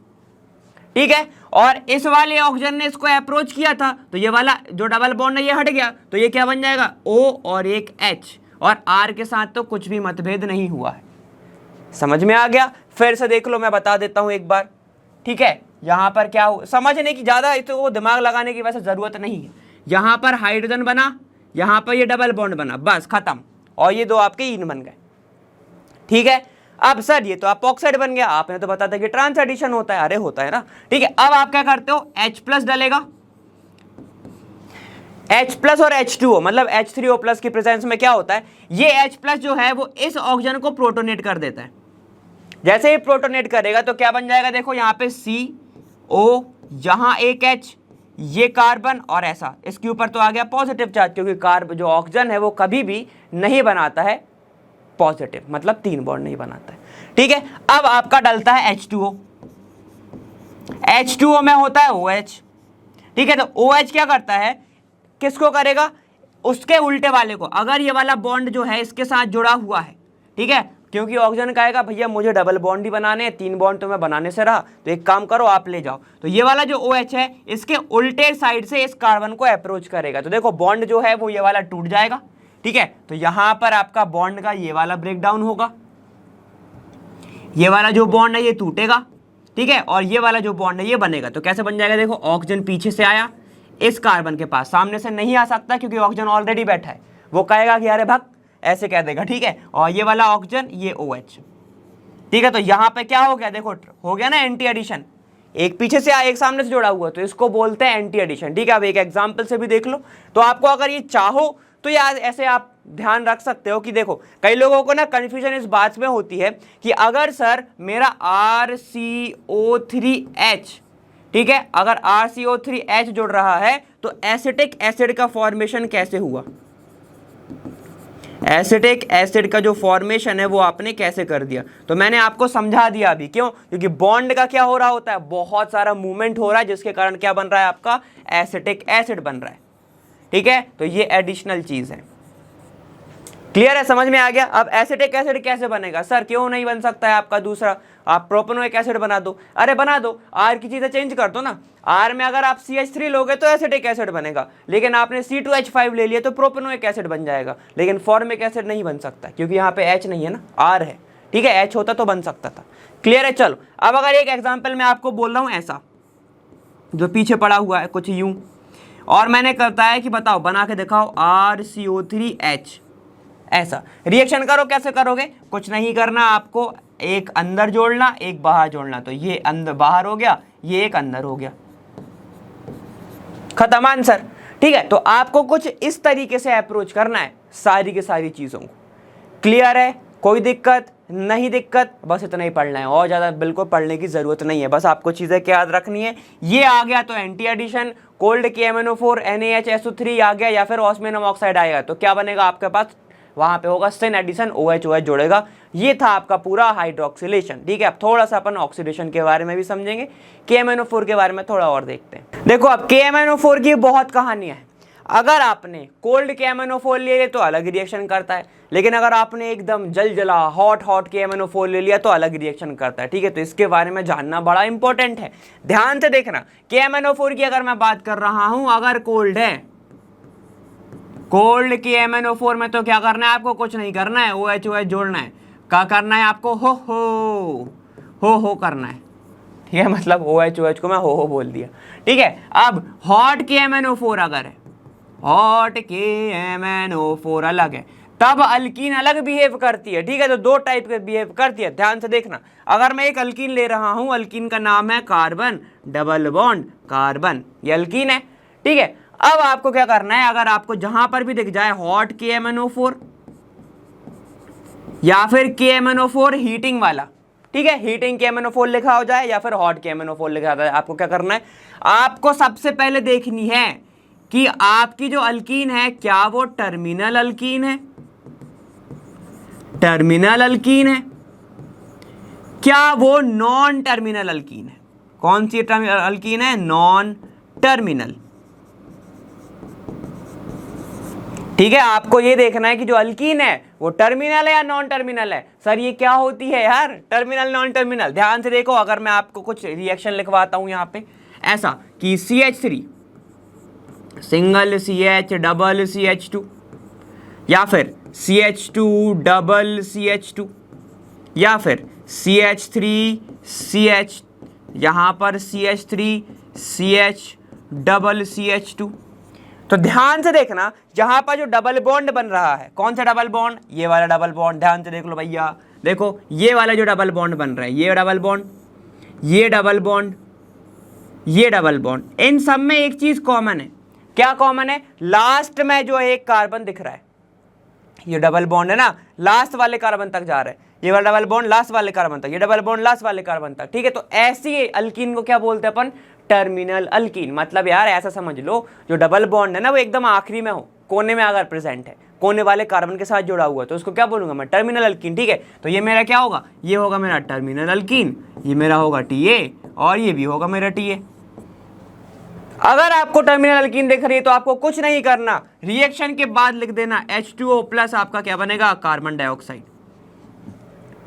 ठीक है। और इस वाले ऑक्सीजन ने इसको अप्रोच किया था तो ये वाला जो डबल बॉन्ड है ये हट गया, तो ये क्या बन जाएगा, O और एक H, और R के साथ तो कुछ भी मतभेद नहीं हुआ है। समझ में आ गया? फिर से देख लो, मैं बता देता हूं एक बार, ठीक है। यहां पर क्या हो, समझने की ज्यादा तो वो दिमाग लगाने की वैसे जरूरत नहीं है। यहां पर हाइड्रोजन बना, यहां पर ये डबल बॉन्ड बना, बस खत्म, और ये दो आपके इन बन गए, ठीक है। अब सर ये तो अपोक्साइड बन गया, आपने तो बता दिया कि ट्रांस एडिशन होता है, अरे होता है ना, ठीक है। अब आप क्या करते हो, H प्लस डलेगा, H प्लस और H2O मतलब H3O प्लस की प्रेजेंस में क्या होता है, ये H प्लस जो है वो इस ऑक्सीजन को प्रोटोनेट कर देता है। जैसे ही प्रोटोनेट करेगा तो क्या बन जाएगा, देखो यहाँ पे CO, यहां एक H, ये कार्बन, और ऐसा इसके ऊपर तो आ गया पॉजिटिव चार्ज, क्योंकि कार्बन जो ऑक्सीजन है वो कभी भी नहीं बनाता है पॉजिटिव, मतलब तीन बॉन्ड नहीं बनाता है, ठीक है। अब आपका डलता है H2O, H2O में होता है OH, ठीक है। तो OH क्या करता है, किसको करेगा, उसके उल्टे वाले को, अगर ये वाला बॉन्ड जो है इसके साथ जुड़ा हुआ है, ठीक है, क्योंकि ऑक्सीजन कहेगा भैया मुझे डबल बॉन्ड ही बनाने हैं, तीन बॉन्ड तो मैं बनाने से रहा, तो एक काम करो आप ले जाओ, तो ये वाला जो OH है इसके उल्टे साइड से इस कार्बन को अप्रोच करेगा, तो देखो बॉन्ड जो है वो ये वाला टूट जाएगा, ठीक है। तो यहां पर आपका बॉन्ड का ये वाला ब्रेकडाउन होगा, ये वाला जो बॉन्ड है ये टूटेगा, ठीक है, और ये वाला जो बॉन्ड है ये बनेगा। तो कैसे बन जाएगा, देखो ऑक्सीजन पीछे से आया इस कार्बन के पास, सामने से नहीं आ सकता क्योंकि ऑक्सीजन ऑलरेडी बैठा है, वो कहेगा कि अरे भग, ऐसे कह देगा, ठीक है। और ये वाला ऑक्सीजन ये OH, ठीक है। तो यहां पे क्या हो गया, देखो हो गया ना एंटी एडिशन, एक पीछे से एक सामने से जुड़ा हुआ, तो इसको बोलते हैं एंटी एडिशन, ठीक है। अब एक एग्जाम्पल से भी देख लो, तो आपको अगर ये चाहो तो यार ऐसे आप ध्यान रख सकते हो कि देखो कई लोगों को ना कंफ्यूजन इस बात में होती है कि अगर सर मेरा RCO3H, ठीक है, अगर RCO3H जुड़ रहा है तो एसिटिक एसिड का फॉर्मेशन कैसे हुआ, एसिटिक एसिड का जो फॉर्मेशन है वो आपने कैसे कर दिया, तो मैंने आपको समझा दिया अभी, क्यों, क्योंकि बॉन्ड का क्या हो रहा होता है, बहुत सारा मूवमेंट हो रहा है जिसके कारण क्या बन रहा है, आपका एसिटिक एसिड बन रहा है, ठीक है। तो ये एडिशनल चीज है, क्लियर है, समझ में आ गया। अब एसिटिक एसिड कैसे बनेगा सर, क्यों नहीं बन सकता है आपका दूसरा, आप प्रोपेनोइक एसिड बना दो। अरे बना दो, आर की चीजें चेंज कर दो ना। आर में अगर आप CH3 लोगे तो एसिटिक एसिड बनेगा, लेकिन आपने C2H5 ले लिया तो प्रोपेनोइक एसिड बन जाएगा, लेकिन फॉर्मिक एसिड नहीं बन सकता क्योंकि यहाँ पे H नहीं है ना, R है, ठीक है। H होता तो बन सकता था। क्लियर है। चलो अब अगर एक एग्जाम्पल मैं आपको बोल रहा हूँ ऐसा, जो पीछे पड़ा हुआ है कुछ यूं, और मैंने करता है कि बताओ बना के दिखाओ RCO3H, ऐसा रिएक्शन करो। कैसे करोगे, कुछ नहीं करना आपको, एक अंदर जोड़ना एक बाहर जोड़ना, तो ये अंदर बाहर हो गया, ये एक अंदर हो गया, खत्म आंसर। ठीक है, तो आपको कुछ इस तरीके से अप्रोच करना है सारी की सारी चीजों को। क्लियर है, कोई दिक्कत नहीं, दिक्कत बस इतना ही पढ़ना है, और ज्यादा बिल्कुल पढ़ने की जरूरत नहीं है, बस आपको चीजें क्या याद रखनी है। ये आ गया तो anti addition, cold KMnO4 NaHSO3 आ गया, या फिर ऑस्मियम ऑक्साइड आएगा तो क्या बनेगा आपके पास, वहां पे होगा सिन एडिशन, OH जोड़ेगा। ये था आपका पूरा हाइड्रोक्सिलेशन। ठीक है, अब थोड़ा सा अपन ऑक्सीडेशन के बारे में भी समझेंगे, KMnO4 के बारे में थोड़ा और देखते हैं। देखो अब KMnO4 की बहुत कहानियां है। अगर आपने कोल्ड KMnO4 ले लिया तो अलग रिएक्शन करता है, लेकिन अगर आपने एकदम जला हॉट KMnO4 ले लिया तो अलग रिएक्शन करता है। ठीक है, तो इसके बारे में जानना बड़ा इंपॉर्टेंट है, ध्यान से देखना। KMnO4 की अगर मैं बात कर रहा हूं, अगर कोल्ड है, कोल्ड KMnO4 में तो क्या करना है आपको, कुछ नहीं करना है, OH जोड़ना है। क्या करना है आपको, हो करना है। ठीक है, मतलब OH को मैं हो बोल दिया। ठीक है, अब हॉट KMnO4 अगर है, हॉट KMnO4 अलग है, तब अल्कीन अलग बिहेव करती है। ठीक है, तो दो टाइप के बिहेव करती है, ध्यान से देखना। अगर मैं एक अल्कीन ले रहा हूं, अल्कीन का नाम है कार्बन डबल बॉन्ड कार्बन, ये अल्कीन है। ठीक है, अब आपको क्या करना है, अगर आपको जहां पर भी दिख जाए हॉट KMnO4 या फिर KMnO4 हीटिंग वाला, ठीक है, हीटिंग KMnO4 लिखा हो जाए या फिर हॉट KMnO4 लिखा हो जाए, आपको क्या करना है, आपको सबसे पहले देखनी है कि आपकी जो अल्कीन है क्या वो टर्मिनल अल्कीन है, टर्मिनल अल्कीन है, क्या वो नॉन टर्मिनल अल्कीन है। कौन सी अल्कीन है, नॉन टर्मिनल। ठीक है, आपको ये देखना है कि जो अल्कीन है वो टर्मिनल है या नॉन टर्मिनल है। सर ये क्या होती है यार, टर्मिनल नॉन टर्मिनल, ध्यान से देखो। अगर मैं आपको कुछ रिएक्शन लिखवाता हूं यहां पे ऐसा कि CH3 single CH double CH2, या फिर CH2 डबल CH2, या फिर CH3 CH, यहां पर CH3 CH डबल CH2, तो ध्यान से देखना जहां पर जो डबल बॉन्ड बन रहा है, कौन सा डबल बॉन्ड, ये वाला डबल बॉन्ड, ध्यान से देख लो भैया। देखो ये वाला जो डबल बॉन्ड बन रहा है, ये डबल बॉन्ड, ये डबल बॉन्ड, ये डबल बॉन्ड, इन सब में एक चीज कॉमन है। क्या कॉमन है, लास्ट में जो एक कार्बन दिख रहा है, ये डबल बॉन्ड है ना, लास्ट वाले कार्बन तक जा रहा है, ये वाला डबल बॉन्ड लास्ट वाले कार्बन तक, ये डबल बॉन्ड लास्ट वाले कार्बन तक। ठीक है, तो ऐसी अल्कीन को क्या बोलते हैं अपन, टर्मिनल अल्कीन। मतलब यार ऐसा समझ लो, जो डबल बॉन्ड है ना वो एकदम आखिरी में हो, कोने में अगर प्रेजेंट है, कोने वाले कार्बन के साथ जुड़ा हुआ है, तो उसको क्या बोलूंगा मैं, टर्मिनल अल्कीन। ठीक है, तो ये मेरा क्या होगा, ये होगा मेरा टर्मिनल अल्कीन, ये मेरा होगा TA, और ये भी होगा मेरा TA। अगर आपको टर्मिनल अल्कीन दिख रही है तो आपको कुछ नहीं करना, रिएक्शन के बाद लिख देना H2O प्लस, आपका क्या बनेगा, कार्बन डाइऑक्साइड।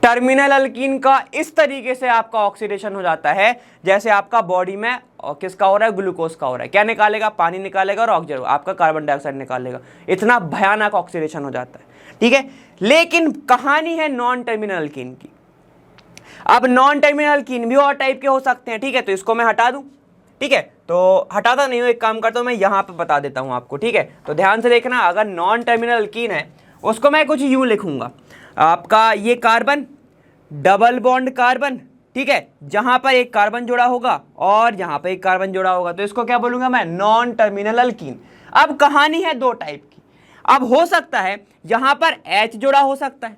टर्मिनल अल्कीन का इस तरीके से आपका ऑक्सीडेशन हो जाता है जैसे आपका बॉडी में किसका हो रहा है, ग्लूकोज का हो रहा है। क्या निकालेगा, पानी निकालेगा और ऑक्सीजन आपका कार्बन डाइऑक्साइड निकालेगा। इतना भयानक ऑक्सीडेशन हो जाता है। ठीक है, लेकिन कहानी है नॉन टर्मिनल अल्कीन की। अब नॉन टर्मिनल अल्कीन भी और टाइप के हो सकते हैं। ठीक है, तो इसको मैं हटा दूं। ठीक है, तो हटाता नहीं हूं, एक काम करता हूं मैं यहां पे बता देता हूं आपको। ठीक है, तो ध्यान से देखना, अगर नॉन टर्मिनल अल्कीन है उसको मैं कुछ यूं लिखूंगा, आपका ये कार्बन डबल बॉन्ड कार्बन, ठीक है, जहां पर एक कार्बन जुड़ा होगा और यहां पर एक कार्बन जुड़ा होगा, तो इसको क्या बोलूंगा मैं, नॉन टर्मिनल अल्कीन। अब कहानी है दो टाइप की। अब हो सकता है यहां पर H जुड़ा हो सकता है,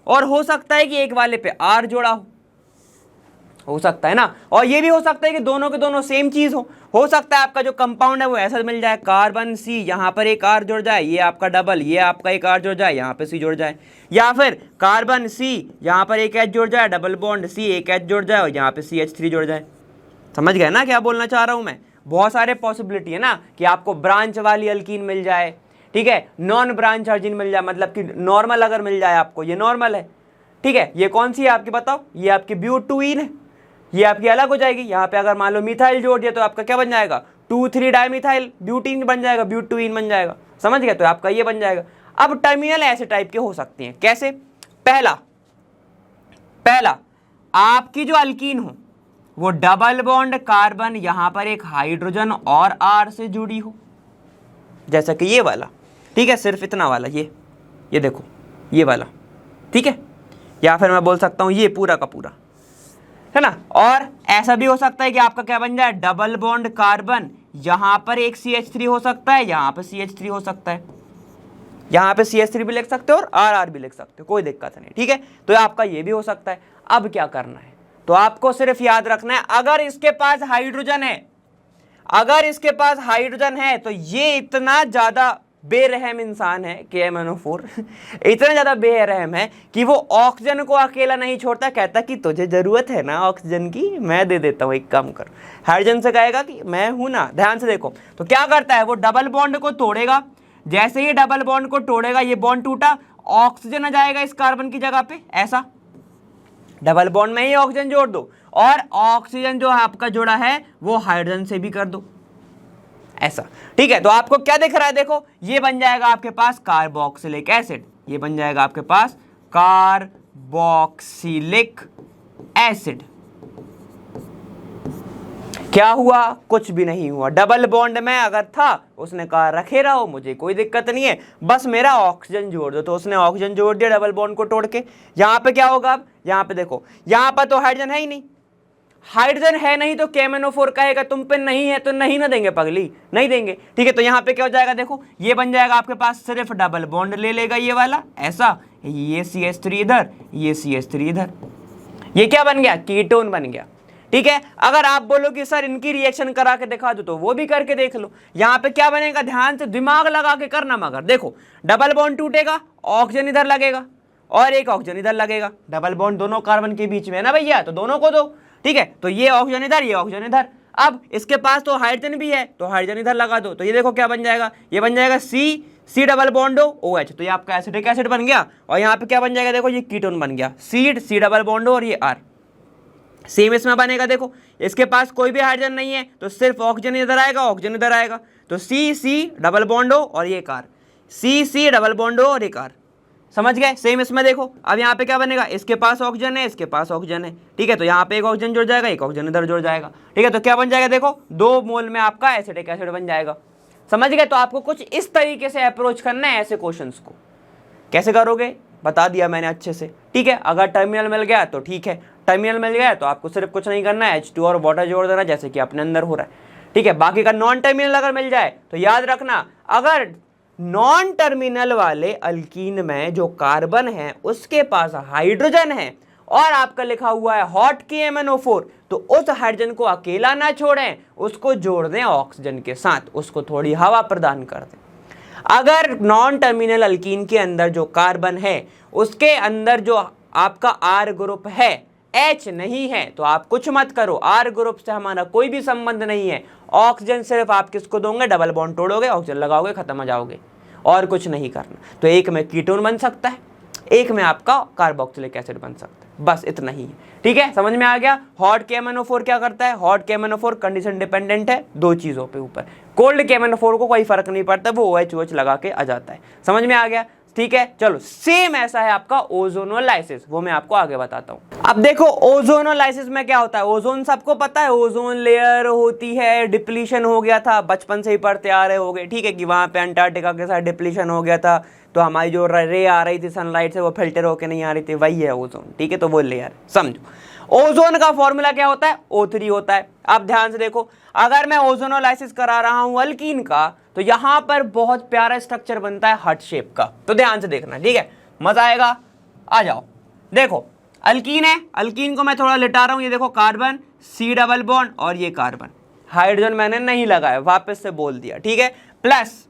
और हो सकता है कि एक वाले पे R जुड़ा हो सकता है ना, और ये भी हो सकता है कि दोनों के दोनों सेम चीज हो सकता है आपका जो कंपाउंड है वो ऐसा मिल जाए, कार्बन C यहाँ पर एक R जुड़ जाए, ये आपका डबल, ये आपका एक R जुड़ जाए, यहाँ पे C जुड़ जाए, या फिर कार्बन C यहाँ पर एक H जुड़ जाए, डबल बॉन्ड C एक H जुड़ जाए और यहाँ पे CH3 जुड़ जाए। समझ गए ना क्या बोलना चाह रहा हूँ मैं। बहुत सारे पॉसिबिलिटी है ना, कि आपको ब्रांच वाली अल्कीन मिल जाए, ठीक है, नॉन ब्रांच अर्जिन मिल जाए, मतलब कि नॉर्मल अगर मिल जाए आपको, ये नॉर्मल है, ठीक है। ये कौन सी है आपकी बताओ, ये आपकी ब्यूटूइन है, ये आपकी अलग हो जाएगी। यहाँ पे अगर मान लो मिथाइल जोड़ दिया तो आपका क्या बन जाएगा, 2,3 डाइमिथाइल ब्यूटीन बन जाएगा, ब्यूटूइन बन जाएगा, समझ गए, तो आपका ये बन जाएगा। अब टर्मिनल ऐसे टाइप के हो सकते हैं, कैसे, पहला आपकी जो अल्कीन हो वो डबल बॉन्ड कार्बन यहां पर एक हाइड्रोजन और R से जुड़ी हो, जैसा कि ये वाला, ठीक है, सिर्फ इतना वाला, ये देखो ये वाला, ठीक है, या फिर मैं बोल सकता हूं ये पूरा का पूरा, है ना। और ऐसा भी हो सकता है कि आपका क्या बन जाए, डबल बॉन्ड कार्बन यहां पर एक CH3 हो सकता है, यहां पर CH3 हो सकता है, यहां पे CH3 भी लिख सकते हो और RR भी लिख सकते हो, कोई दिक्कत नहीं, ठीक है। तो आपका ये भी हो सकता है। अब क्या करना है, तो आपको सिर्फ याद रखना है, अगर इसके पास हाइड्रोजन है, अगर इसके पास हाइड्रोजन है तो ये इतना ज्यादा बेरहम इंसान है KMnO4 इतना ज्यादा बेरहम है कि वो ऑक्सीजन को अकेला नहीं छोड़ता, कहता कि तुझे जरूरत है ना ऑक्सीजन की, मैं दे देता हूं, एक काम कर, हाइड्रोजन से कहेगा कि मैं हूं ना। ध्यान से देखो, तो क्या करता है, वो डबल बॉन्ड को तोड़ेगा, जैसे ही डबल बॉन्ड को तोड़ेगा, ये बॉन्ड टूटा, ऑक्सीजन आ जाएगा इस कार्बन की जगह पे, ऐसा डबल बॉन्ड में ही ऑक्सीजन जोड़ दो, और ऑक्सीजन जो आपका जोड़ा है वो हाइड्रोजन से भी कर दो, ऐसा, ठीक है। तो आपको क्या दिख रहा है, देखो ये बन जाएगा आपके पास कार्बोक्सिलिक एसिड, ये बन जाएगा आपके पास कार्बोक्सिलिक एसिड। क्या हुआ, कुछ भी नहीं हुआ, डबल बॉन्ड में अगर था उसने कहा रखे रहो, मुझे कोई दिक्कत नहीं है, बस मेरा ऑक्सीजन जोड़ दो, तो उसने ऑक्सीजन जोड़ दिया डबल बॉन्ड को तोड़ के। यहां पे क्या होगा, अब यहां पे देखो, यहां पर तो हाइड्रोजन है ही नहीं, हाइड्रोजन है नहीं तो KMnO4 कहेगा तुम पे नहीं है तो नहीं ना देंगे पगली, नहीं देंगे, ठीक है। तो यहां पे क्या हो जाएगा, देखो ये बन जाएगा आपके पास, सिर्फ डबल बॉन्ड ले लेगा ये वाला, ऐसा, ये CH3 इधर, ये CH3 इधर, ये क्या बन गया, कीटोन बन गया, ठीक है। अगर आप बोलो कि सर इनकी रिएक्शन करा के दिखा दो, तो वो भी करके देख लो। यहां पे क्या बनेगा, ध्यान से दिमाग लगा के करना, मगर देखो डबल बॉन्ड टूटेगा, ऑक्सीजन इधर लगेगा और एक ऑक्सीजन इधर लगेगा, डबल बॉन्ड दोनों कार्बन के बीच में है ना भैया, तो दोनों को दो, ठीक है। तो ये ऑक्सीजन इधर, ये ऑक्सीजन इधर, अब इसके पास तो हाइड्रोजन भी है तो हाइड्रोजन इधर लगा दो, तो ये देखो क्या बन जाएगा, ये बन जाएगा C डबल बॉन्ड OH, तो ये आपका एसिटिक एसिड बन गया। और यहाँ पे क्या बन जाएगा, देखो ये कीटोन बन गया, C डबल बॉन्ड और ये R, सेम इसमें बनेगा। देखो इसके पास कोई भी हाइड्रोजन नहीं है तो सिर्फ ऑक्सीजन इधर आएगा, ऑक्सीजन इधर आएगा, तो C डबल बॉन्ड O और ये car, C double bond O और ये कार, समझ गए। सेम इसमें देखो, अब यहाँ पे क्या बनेगा, इसके पास ऑक्सीजन है, इसके पास ऑक्सीजन है, ठीक है, तो यहाँ पे एक ऑक्सीजन जुड़ जाएगा, एक ऑक्सीजन इधर जुड़ जाएगा, ठीक है। तो क्या बन जाएगा, देखो 2 मोल में आपका एसिटिक एसिड बन जाएगा, समझ गए। तो आपको कुछ इस तरीके से अप्रोच करना है ऐसे क्वेश्चंस को। कैसे करोगे बता दिया मैंने अच्छे से, ठीक है। अगर टर्मिनल मिल गया तो ठीक है, टर्मिनल मिल गया तो आपको सिर्फ कुछ नहीं करना है, H2 और वाटर जोड़ देना, जैसे कि अपने अंदर हो रहा है, ठीक है। बाकी का नॉन टर्मिनल अगर मिल जाए तो याद रखना, अगर नॉन टर्मिनल वाले अल्कीन में जो कार्बन है उसके पास हाइड्रोजन है और आपका लिखा हुआ है हॉट KMnO4, तो उस हाइड्रोजन को अकेला ना छोड़ें, उसको जोड़ दें ऑक्सीजन के साथ, उसको थोड़ी हवा प्रदान कर दें। अगर नॉन टर्मिनल अल्कीन के अंदर जो कार्बन है उसके अंदर जो आपका R ग्रुप है, H नहीं है, तो आप कुछ मत करो, R ग्रुप से हमारा कोई भी संबंध नहीं है। ऑक्सीजन सिर्फ आप किसको दोगे, डबल बॉन्ड तोड़ोगे, ऑक्सीजन लगाओगे, खत्म हो जाओगे, और कुछ नहीं करना। तो एक में कीटोन बन सकता है, एक में आपका कार्बोक्सिलिक एसिड बन सकता है, बस इतना ही है, ठीक है। समझ में आ गया। हॉट KMnO4 क्या करता है, हॉट KMnO4 कंडीशन डिपेंडेंट है 2 चीजों पे ऊपर, कोल्ड KMnO4 को कोई फर्क नहीं पड़ता, वो OH लगा के आ जाता है, समझ में आ गया, ठीक है। चलो सेम ऐसा है आपका ओजोनोलाइसिस, वो मैं आपको आगे बताता हूं। अब देखो ओजोनोलाइसिस में क्या होता है, ओजोन सबको पता है, ओजोन लेयर होती है, डिप्लीशन हो गया था, बचपन से ही पढ़ते आ रहे होगे, ठीक है, कि वहां पे अंटार्कटिका के साथ डिप्लीशन हो गया था, तो हमारी जो रे आ रही थी सनलाइट से वो फिल्टर होके नहीं आ रही थी, वही है ओजोन, ठीक है। तो वो लेयर समझो। ओजोन का फॉर्मूला क्या होता है, O3 होता है। अब ध्यान से देखो, अगर मैं ओजोनोलाइसिस करा रहा हूं अल्कीन का, तो यहां पर बहुत प्यारा स्ट्रक्चर बनता है हार्ट शेप का, तो ध्यान से देखना, ठीक है, मजा आएगा। आ जाओ, देखो अल्कीन है, अल्कीन को मैं थोड़ा लिटा रहा हूं, ये देखो कार्बन C डबल बॉन्ड और ये कार्बन, हाइड्रोजन मैंने नहीं लगाया, वापस से बोल दिया, ठीक है। प्लस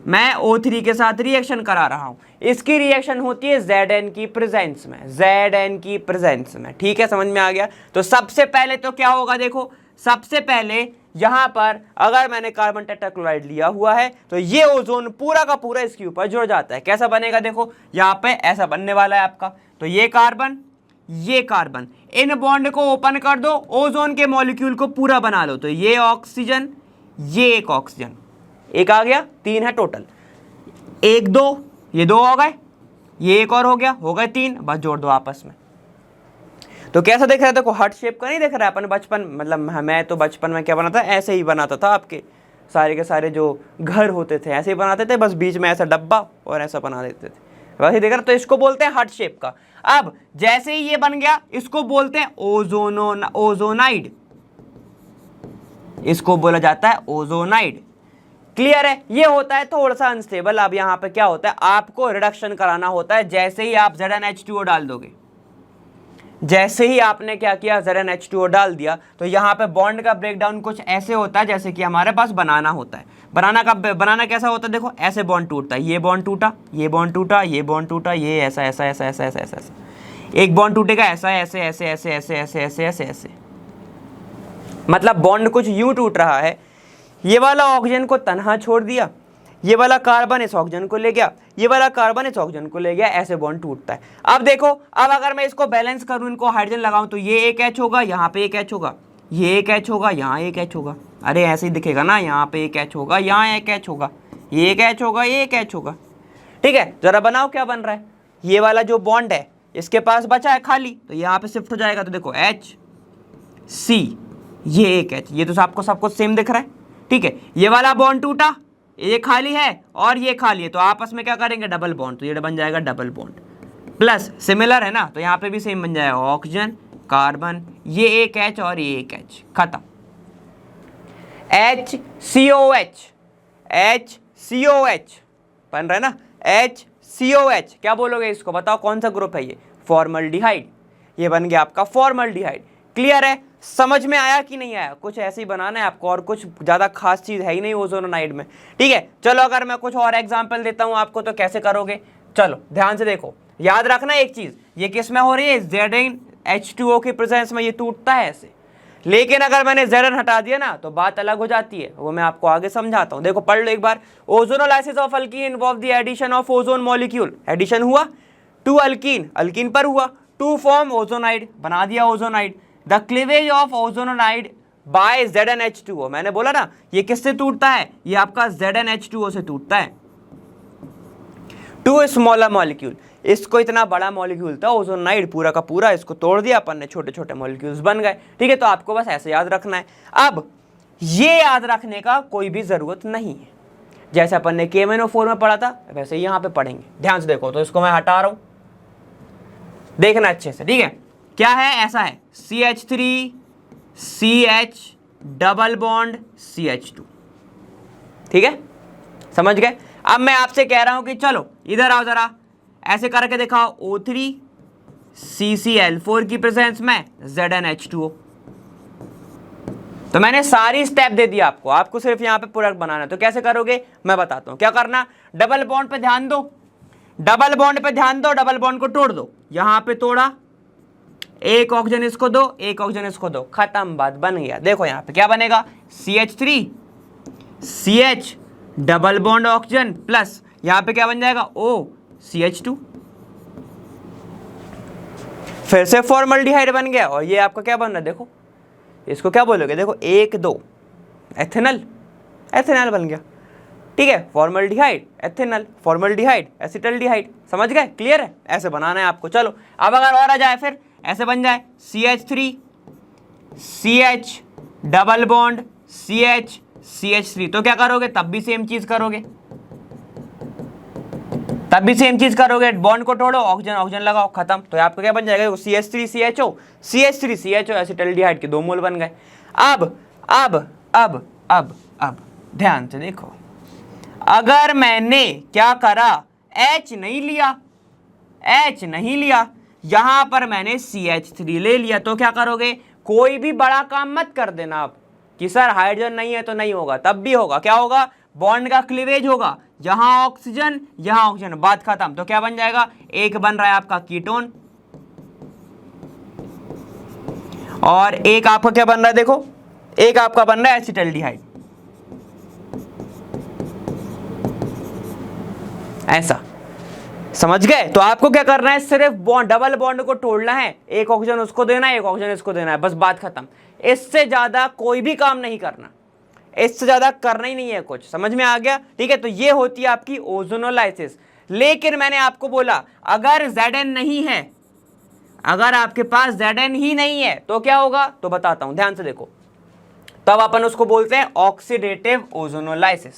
मैं O3 के साथ रिएक्शन करा रहा हूं, इसकी रिएक्शन होती है Zn की प्रेजेंस में, Zn की प्रेजेंस में, ठीक है, समझ में आ गया। तो सबसे पहले तो क्या होगा, देखो सबसे पहले यहां पर अगर मैंने कार्बन टेट्राक्लोराइड लिया हुआ है तो ये ओजोन पूरा का पूरा इसके ऊपर जुड़ जाता है। कैसा बनेगा देखो, यहां पे ऐसा बनने वाला है आपका। तो ये कार्बन, इन बॉन्ड को ओपन कर दो, ओजोन के मॉलिक्यूल को पूरा बना लो। तो ये ऑक्सीजन, ये एक ऑक्सीजन, एक आ गया, 3 है टोटल, 1 2, ये 2 हो गए, ये एक और हो गया, हो गए 3, बस जोड़ दो आपस में। तो कैसा दिख रहा है देखो, हार्ट शेप का नहीं दिख रहा है। अपन बचपन, मतलब मैं तो बचपन में क्या बनाता, ऐसे ही बनाता था। आपके सारे के सारे जो घर होते थे ऐसे ही बनाते थे, बस बीच में ऐसा डब्बा और ऐसा बना देते थे, वैसे देख रहा। तो इसको बोलते हैं हार्ट शेप का। अब जैसे ही ये बन गया, इसको बोलते हैं ओजोनाइड, इसको बोला जाता है ओजोनाइड। क्लियर है? ये होता है थोड़ा सा अनस्टेबल। अब यहाँ पे क्या होता है, आपको रिडक्शन कराना होता है। जैसे ही आप ZnH2O डाल दोगे, जैसे ही आपने क्या किया, ZnH2O डाल दिया, तो यहाँ पे बॉन्ड का ब्रेकडाउन कुछ ऐसे होता है जैसे कि हमारे पास बनाना होता है। बनाना कैसा होता है देखो, ऐसे बॉन्ड टूटता है, ये बॉन्ड टूटा, ये बॉन्ड टूटा, ये बॉन्ड टूटा, ये ऐसा ऐसा ऐसा ऐसा ऐसा ऐसा ऐसा, एक बॉन्ड टूटेगा ऐसा ऐसे ऐसे ऐसे ऐसे ऐसे ऐसे ऐसे ऐसे, मतलब बॉन्ड कुछ यूं टूट रहा है। ये वाला ऑक्सीजन को तन्हा छोड़ दिया, ये वाला कार्बन इस ऑक्सीजन को ले गया, ये वाला कार्बन इस ऑक्सीजन को ले गया, ऐसे बॉन्ड टूटता है। अब देखो, अब अगर मैं इसको बैलेंस करूं, इनको हाइड्रोजन लगाऊं, तो ये एक H होगा, यहाँ पे एक H होगा, ये एक H होगा, यहाँ एक H होगा। अरे ऐसे ही दिखेगा ना, यहाँ पे एक H होगा, यहाँ एक H होगा, ये एक H होगा, ये एक H होगा। ठीक है, जरा बनाओ क्या बन रहा है। ये वाला जो बॉन्ड है इसके पास बचा है खाली, तो यहाँ पे शिफ्ट हो जाएगा। तो देखो HC, ये एक H, ये तो आपको सब कुछ सेम दिख रहा है। ठीक है, ये वाला बॉन्ड टूटा, ये खाली है और ये खाली है, तो आपस में क्या करेंगे, डबल बॉन्ड, तो ये बन जाएगा डबल बॉन्ड। प्लस सिमिलर है ना, तो यहाँ पे भी सेम बन जाएगा, ऑक्सीजन कार्बन, ये एक H और ये एक H, खत्म। HCOH बन रहा है ना, HCOH। क्या बोलोगे इसको, बताओ कौन सा ग्रुप है ये, फॉर्मल्डिहाइड। ये बन गया आपका फॉर्मल्डिहाइड। क्लियर है? समझ में आया कि नहीं आया? कुछ ऐसे ही बनाना है आपको, और कुछ ज़्यादा खास चीज़ है ही नहीं ओजोनाइड में। ठीक है, चलो अगर मैं कुछ और एग्जांपल देता हूँ आपको, तो कैसे करोगे, चलो ध्यान से देखो। याद रखना एक चीज़, ये किस में हो रही है, ZnH2O की प्रेजेंस में ये टूटता है ऐसे। लेकिन अगर मैंने Zn हटा दिया ना, तो बात अलग हो जाती है, वो मैं आपको आगे समझाता हूँ। देखो पढ़ लो एक बार, ozonolysis of alkene involve the addition of ozone molecule. Addition हुआ टू अल्कीन, अल्कीन पर हुआ, टू फॉर्म ओजोनाइड, बना दिया ozonide. The cleavage of ozonide by ZnH2O, मैंने बोला ना ये किससे टूटता है, ये आपका ZnH2O से टूटता है। टू स्मॉलर मॉलिक्यूल, इसको इतना बड़ा मॉलिक्यूल था ओजोनाइड पूरा का पूरा, इसको तोड़ दिया अपन ने, छोटे छोटे मॉलिक्यूल्स बन गए। ठीक है, तो आपको बस ऐसे याद रखना है। अब ये याद रखने का कोई भी जरूरत नहीं है, जैसे अपन ने KMnO4 में पढ़ा था वैसे ही यहाँ पे पढ़ेंगे। ध्यान से देखो, तो इसको मैं हटा रहा हूं, देखना अच्छे से। ठीक है, क्या है, ऐसा है CH3 CH double bond CH2। ठीक है, समझ गए? अब मैं आपसे कह रहा हूं कि चलो इधर आओ, जरा ऐसे करके दिखाओ, O3 CCl4 की प्रेजेंस में ZnH2O। तो मैंने सारी स्टेप दे दी आपको, आपको सिर्फ यहां पे प्रोडक्ट बनाना है। तो कैसे करोगे मैं बताता हूं। क्या करना, डबल बॉन्ड पे ध्यान दो, डबल बॉन्ड पे ध्यान दो, डबल बॉन्ड को तोड़ दो। यहां पे तोड़ा, एक ऑक्सीजन इसको दो, एक ऑक्सीजन इसको दो, खत्म, बात बन गया। देखो यहां पे क्या बनेगा, CH3 CH double bond oxygen plus यहां पे क्या बन जाएगा, O CH2, फिर से फॉर्मल्डिहाइड बन गया। और ये आपका क्या बन रहा है, देखो इसको क्या बोलोगे, देखो 1 2 एथेनल, एथेनल बन गया। ठीक है, फॉर्मल्डिहाइड एथेनल, फॉर्मल्डिहाइड एसिटल्डिहाइड। समझ गए? क्लियर है? ऐसे बनाना है आपको। चलो अब अगर और आ जाए, फिर ऐसे बन जाए CH3 CH double bond CH CH3, तो क्या करोगे, तब भी सेम चीज करोगे, तब भी सेम चीज करोगे, बॉन्ड को तोड़ो, ऑक्सीजन ऑक्सीजन लगाओ, खत्म। तो आपको क्या बन जाएगा, CH3 CHO CH3 CHO acetaldehyde के 2 मोल बन गए। अब ध्यान से देखो, अगर मैंने क्या करा, H नहीं लिया, यहां पर मैंने CH3 ले लिया, तो क्या करोगे, कोई भी बड़ा काम मत कर देना आप कि सर हाइड्रोजन नहीं है तो नहीं होगा, तब भी होगा। क्या होगा, बॉन्ड का क्लीवेज होगा, यहां ऑक्सीजन यहां ऑक्सीजन, बात खत्म। तो क्या बन जाएगा, एक बन रहा है आपका कीटोन और एक आपका क्या बन रहा है, देखो एक आपका बन रहा है एसिटल्डिहाइड, ऐसा, समझ गए। तो आपको क्या करना है, सिर्फ बॉन्ड, डबल बॉन्ड को तोड़ना है, एक ऑक्सीजन उसको देना है, एक ऑक्सीजन इसको देना है, बस बात खत्म। इससे ज्यादा कोई भी काम नहीं करना, इससे ज्यादा करना ही नहीं है कुछ, समझ में आ गया। ठीक है, तो ये होती है आपकी ओजोनोलाइसिस। लेकिन मैंने आपको बोला अगर Zn नहीं है, अगर आपके पास Zn ही नहीं है तो क्या होगा, तो बताता हूं, ध्यान से देखो। तब अपन उसको बोलते हैं ऑक्सीडेटिव ओजोनोलाइसिस,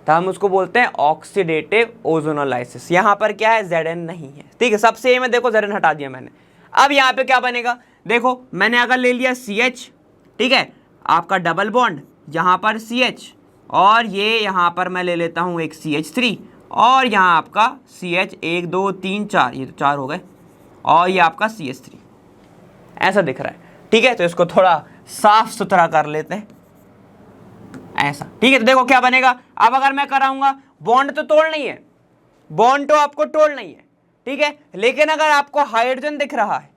तो हम उसको बोलते हैं ऑक्सीडेटिव ओजोनोलाइसिस। यहां पर क्या है, Zn नहीं है, ठीक है, सब सेम है, देखो Zn हटा दिया मैंने। अब यहां पे क्या बनेगा, देखो मैंने अगर ले लिया CH, ठीक है, आपका डबल बॉन्ड, यहां पर CH, और ये यहां पर मैं ले लेता हूं एक CH3, और यहां आपका CH 1 2 3 4, ये तो 4 हो गए, और ये आपका CH3 ऐसा दिख रहा है। ठीक है, तो इसको थोड़ा साफ सुथरा कर लेते हैं, ऐसा। ठीक है, तो देखो क्या बनेगा। अब अगर मैं कराऊंगा, बॉन्ड तो तोड़ नहीं है, बॉन्ड तो आपको तोड़ नहीं है, ठीक है, लेकिन अगर आपको हाइड्रोजन दिख रहा है,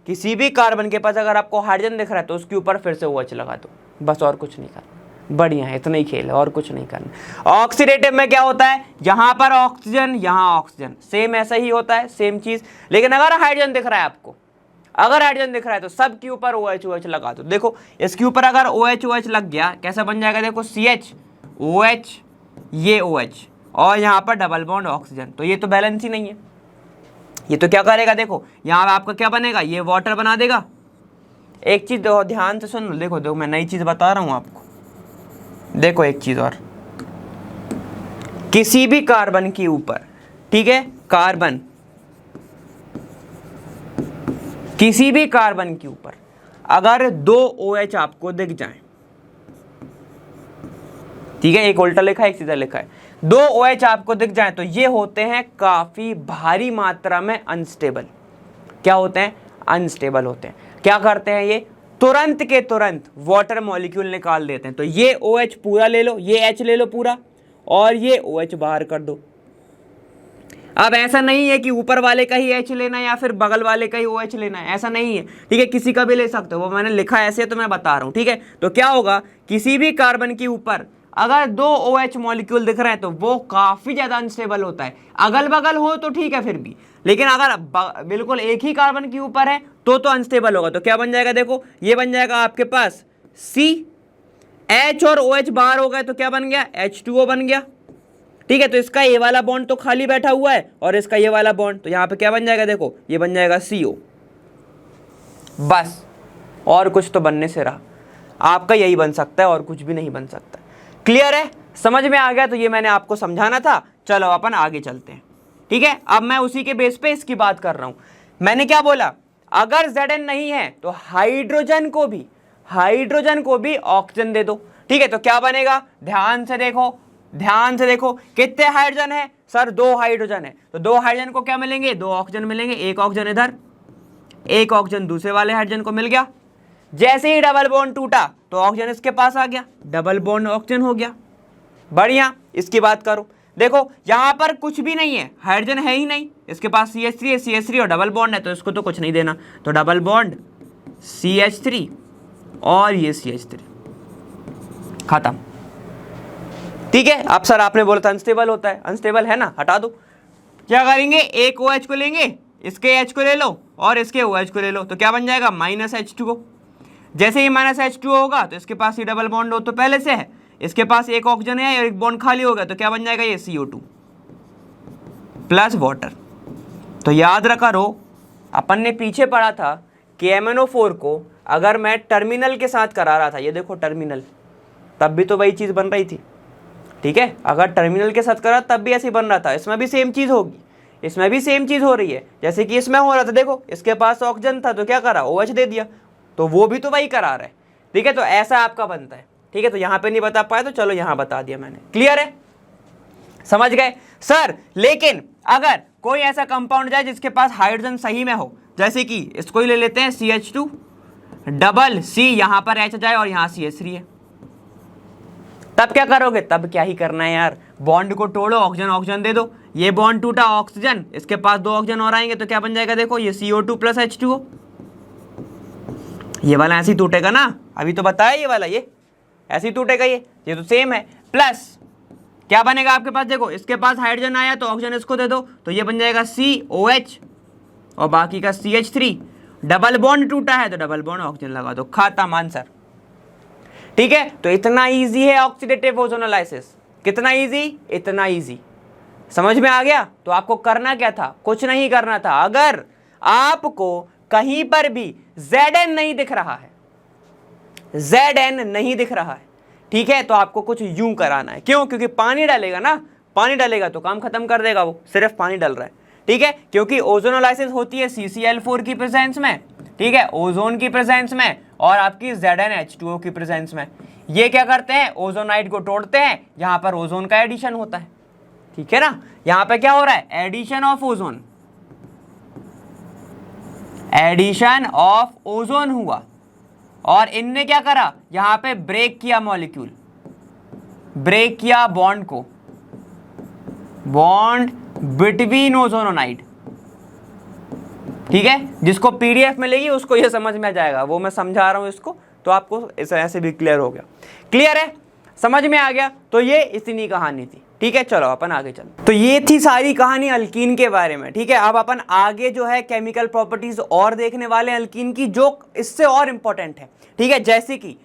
किसी भी कार्बन के पास अगर आपको हाइड्रोजन दिख रहा है, तो उसके ऊपर फिर से OH लगा दो, बस, और कुछ नहीं करना, बढ़िया है, इतना ही खेल है, और कुछ नहीं करना। ऑक्सीडेटिव में क्या होता है, यहां पर ऑक्सीजन, यहां ऑक्सीजन, सेम ऐसा ही होता है, सेम चीज। लेकिन अगर हाइड्रोजन दिख रहा है आपको, अगर हाइड्रोजन दिख रहा है, तो सब के ऊपर OH लगा दो। देखो इसके ऊपर अगर OH लग गया, कैसा बन जाएगा, देखो CH OH, ये OH, और यहाँ पर डबल बॉन्ड ऑक्सीजन, तो ये तो बैलेंस ही नहीं है। ये तो क्या करेगा, देखो यहाँ आपका क्या बनेगा, ये वाटर बना देगा। एक चीज देखो, ध्यान से सुन लो, देखो देखो मैं नई चीज बता रहा हूं आपको। देखो एक चीज और, किसी भी कार्बन के ऊपर, ठीक है, कार्बन, किसी भी कार्बन के ऊपर अगर 2 OH आपको दिख जाए, ठीक है, एक उल्टा लिखा है एक सीधा लिखा है, 2 OH आपको दिख जाए, तो ये होते हैं काफी भारी मात्रा में अनस्टेबल। क्या होते हैं, अनस्टेबल होते हैं। क्या करते हैं, ये तुरंत के तुरंत वाटर मॉलिक्यूल निकाल देते हैं। तो ये OH पूरा ले लो, ये H ले लो पूरा, और ये OH बाहर कर दो। अब ऐसा नहीं है कि ऊपर वाले का ही H लेना है या फिर बगल वाले का ही OH लेना है, ऐसा नहीं है, ठीक है, किसी का भी ले सकते हो, वो मैंने लिखा है ऐसे, तो मैं बता रहा हूं। ठीक है, तो क्या होगा, किसी भी कार्बन के ऊपर अगर 2 OH मॉलिक्यूल दिख रहे हैं, तो वो काफी ज्यादा अनस्टेबल होता है। अगल बगल हो तो ठीक है फिर भी, लेकिन अगर बिल्कुल एक ही कार्बन के ऊपर है तो अनस्टेबल होगा। तो क्या बन जाएगा, देखो ये बन जाएगा आपके पास C, H और OH बाहर हो गए, तो क्या बन गया, H2O बन गया। ठीक है, तो इसका ये वाला बॉन्ड तो खाली बैठा हुआ है, और इसका ये वाला बॉन्ड, तो यहां पे क्या बन जाएगा, देखो ये बन जाएगा CO, बस, और कुछ तो बनने से रहा, आपका यही बन सकता है, और कुछ भी नहीं बन सकता। क्लियर है, समझ में आ गया। तो ये मैंने आपको समझाना था। चलो अपन आगे चलते हैं। ठीक है, अब मैं उसी के बेस पे इसकी बात कर रहा हूं। मैंने क्या बोला, अगर Zn नहीं है तो हाइड्रोजन को भी ऑक्सीजन दे दो। ठीक है, तो क्या बनेगा, ध्यान से देखो, ध्यान से देखो, कितने हाइड्रोजन है सर, 2 हाइड्रोजन है, तो 2 हाइड्रोजन को क्या मिलेंगे, 2 ऑक्सीजन मिलेंगे, एक ऑक्सीजन इधर, एक ऑक्सीजन दूसरे वाले हाइड्रोजन को मिल गया। जैसे ही डबल बॉन्ड टूटा तो ऑक्सीजन इसके पास आ गया, डबल बॉन्ड ऑक्सीजन हो गया, बढ़िया। इसकी बात करो, देखो यहां पर कुछ भी नहीं है, हाइड्रोजन है ही नहीं, इसके पास CH3 है, CH3 और डबल बॉन्ड है, तो इसको तो कुछ नहीं देना, तो डबल बॉन्ड CH3 और ये CH3, खत्म। ठीक है, अब सर आपने बोला था अनस्टेबल होता है, अनस्टेबल है ना, हटा दो। क्या करेंगे, एक OH को लेंगे, इसके H को ले लो और इसके OH को ले लो, तो क्या बन जाएगा, -H2O। जैसे ही -H2O होगा तो इसके पास ये डबल बॉन्ड हो तो पहले से है, इसके पास एक ऑक्सीजन है और एक बॉन्ड खाली हो गया, तो क्या बन जाएगा, ये CO2 प्लस वाटर। तो याद रखा रो, अपन ने पीछे पढ़ा था कि MnO4 को अगर मैं टर्मिनल के साथ करा रहा था, ये देखो टर्मिनल, तब भी तो वही चीज बन रही थी। ठीक है, अगर टर्मिनल के साथ करा तब भी ऐसे बन रहा था, इसमें भी सेम चीज होगी, इसमें भी सेम चीज हो रही है, जैसे कि इसमें हो रहा था। देखो इसके पास ऑक्सीजन था तो क्या करा, OH दे दिया, तो वो भी तो वही करा रहा है। ठीक है, तो ऐसा आपका बनता है। ठीक है, तो यहां पे नहीं बता पाया तो चलो यहां बता दिया मैंने। क्लियर है, समझ गए सर। लेकिन अगर कोई ऐसा कंपाउंड जाए जिसके पास हाइड्रोजन सही में हो, जैसे कि इसको ही ले लेते हैं CH2 डबल C, यहां पर H जाए और यहां CH3 है, तब क्या करोगे, तब क्या ही करना है यार, बॉन्ड को तोड़ो, ऑक्सीजन ऑक्सीजन दे दो, ये बॉन्ड टूटा ऑक्सीजन, इसके पास 2 ऑक्सीजन और आएंगे, तो क्या बन जाएगा, देखो ये CO2 प्लस H2O। ये वाला ऐसे ही टूटेगा ना, अभी तो बताया ये वाला, ये ऐसे ही टूटेगा, ये तो सेम है। प्लस क्या बनेगा आपके पास, देखो इसके पास हाइड्रोजन आया तो ऑक्सीजन इसको दे दो, तो ये बन जाएगा COH और बाकी का CH3। डबल बॉन्ड टूटा है तो डबल बॉन्ड ऑक्सीजन लगा दो, खत्म आंसर। ठीक है, तो इतना इजी है ऑक्सीडेटिव ओजोनोलाइसिस। कितना इजी, इतना इजी। समझ में आ गया? तो आपको करना क्या था, कुछ नहीं करना था। अगर आपको कहीं पर भी Zn नहीं दिख रहा है, Zn नहीं दिख रहा है, ठीक है, तो आपको कुछ यूं कराना है। क्यों? क्योंकि पानी डालेगा ना, पानी डालेगा तो काम खत्म कर देगा, वो सिर्फ पानी डाल रहा है। ठीक है, क्योंकि ओजोनोलाइसिस होती है CCl4 की प्रेजेंस में, ठीक है, ओजोन की प्रेजेंस में और आपकी ZnH2O की प्रेजेंस में। ये क्या करते हैं, ओजोनाइड को तोड़ते हैं, यहां पर ओजोन का एडिशन होता है। ठीक है ना, यहां पे क्या हो रहा है, addition of ozone, addition of ozone हुआ। और इनने क्या करा, यहां पे ब्रेक किया मॉलिक्यूल, ब्रेक किया बॉन्ड को, बॉन्ड बिटवीन ओजोनोनाइड। ठीक है, जिसको PDF मिलेगी उसको ये समझ में आ जाएगा, वो मैं समझा रहा हूं इसको, तो आपको ऐसे भी क्लियर हो गया। क्लियर है, समझ में आ गया? तो ये इतनी कहानी थी। ठीक है, चलो अपन आगे चलते। तो ये थी सारी कहानी अल्कीन के बारे में। ठीक है, अब अपन आगे जो है केमिकल प्रॉपर्टीज और देखने वाले हैं अल्कीन की, जो इससे और इंपॉर्टेंट है। ठीक है, जैसे कि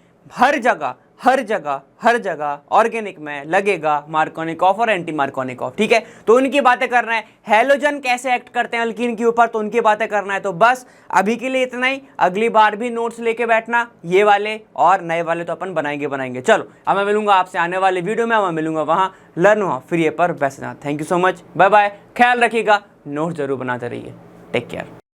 हर जगह ऑर्गेनिक में लगेगा मार्कोनिकॉफ और एंटी मार्कोनिकॉफ। ठीक है, तो उनकी बातें करना है। हैलोजन कैसे एक्ट करते हैं अल्कीन के ऊपर, तो उनकी बातें करना है। तो बस अभी के लिए इतना ही, अगली बार भी नोट्स लेके बैठना, ये वाले और नए वाले तो अपन बनाएंगे। चलो, अब मैं मिलूंगा आपसे आने वाले वीडियो में, मैं मिलूंगा वहां लर्न हुआ फ्री पर वैसे। Thank you so much, bye bye, ख्याल रखिएगा, नोट्स जरूर बनाते रहिए, टेक केयर।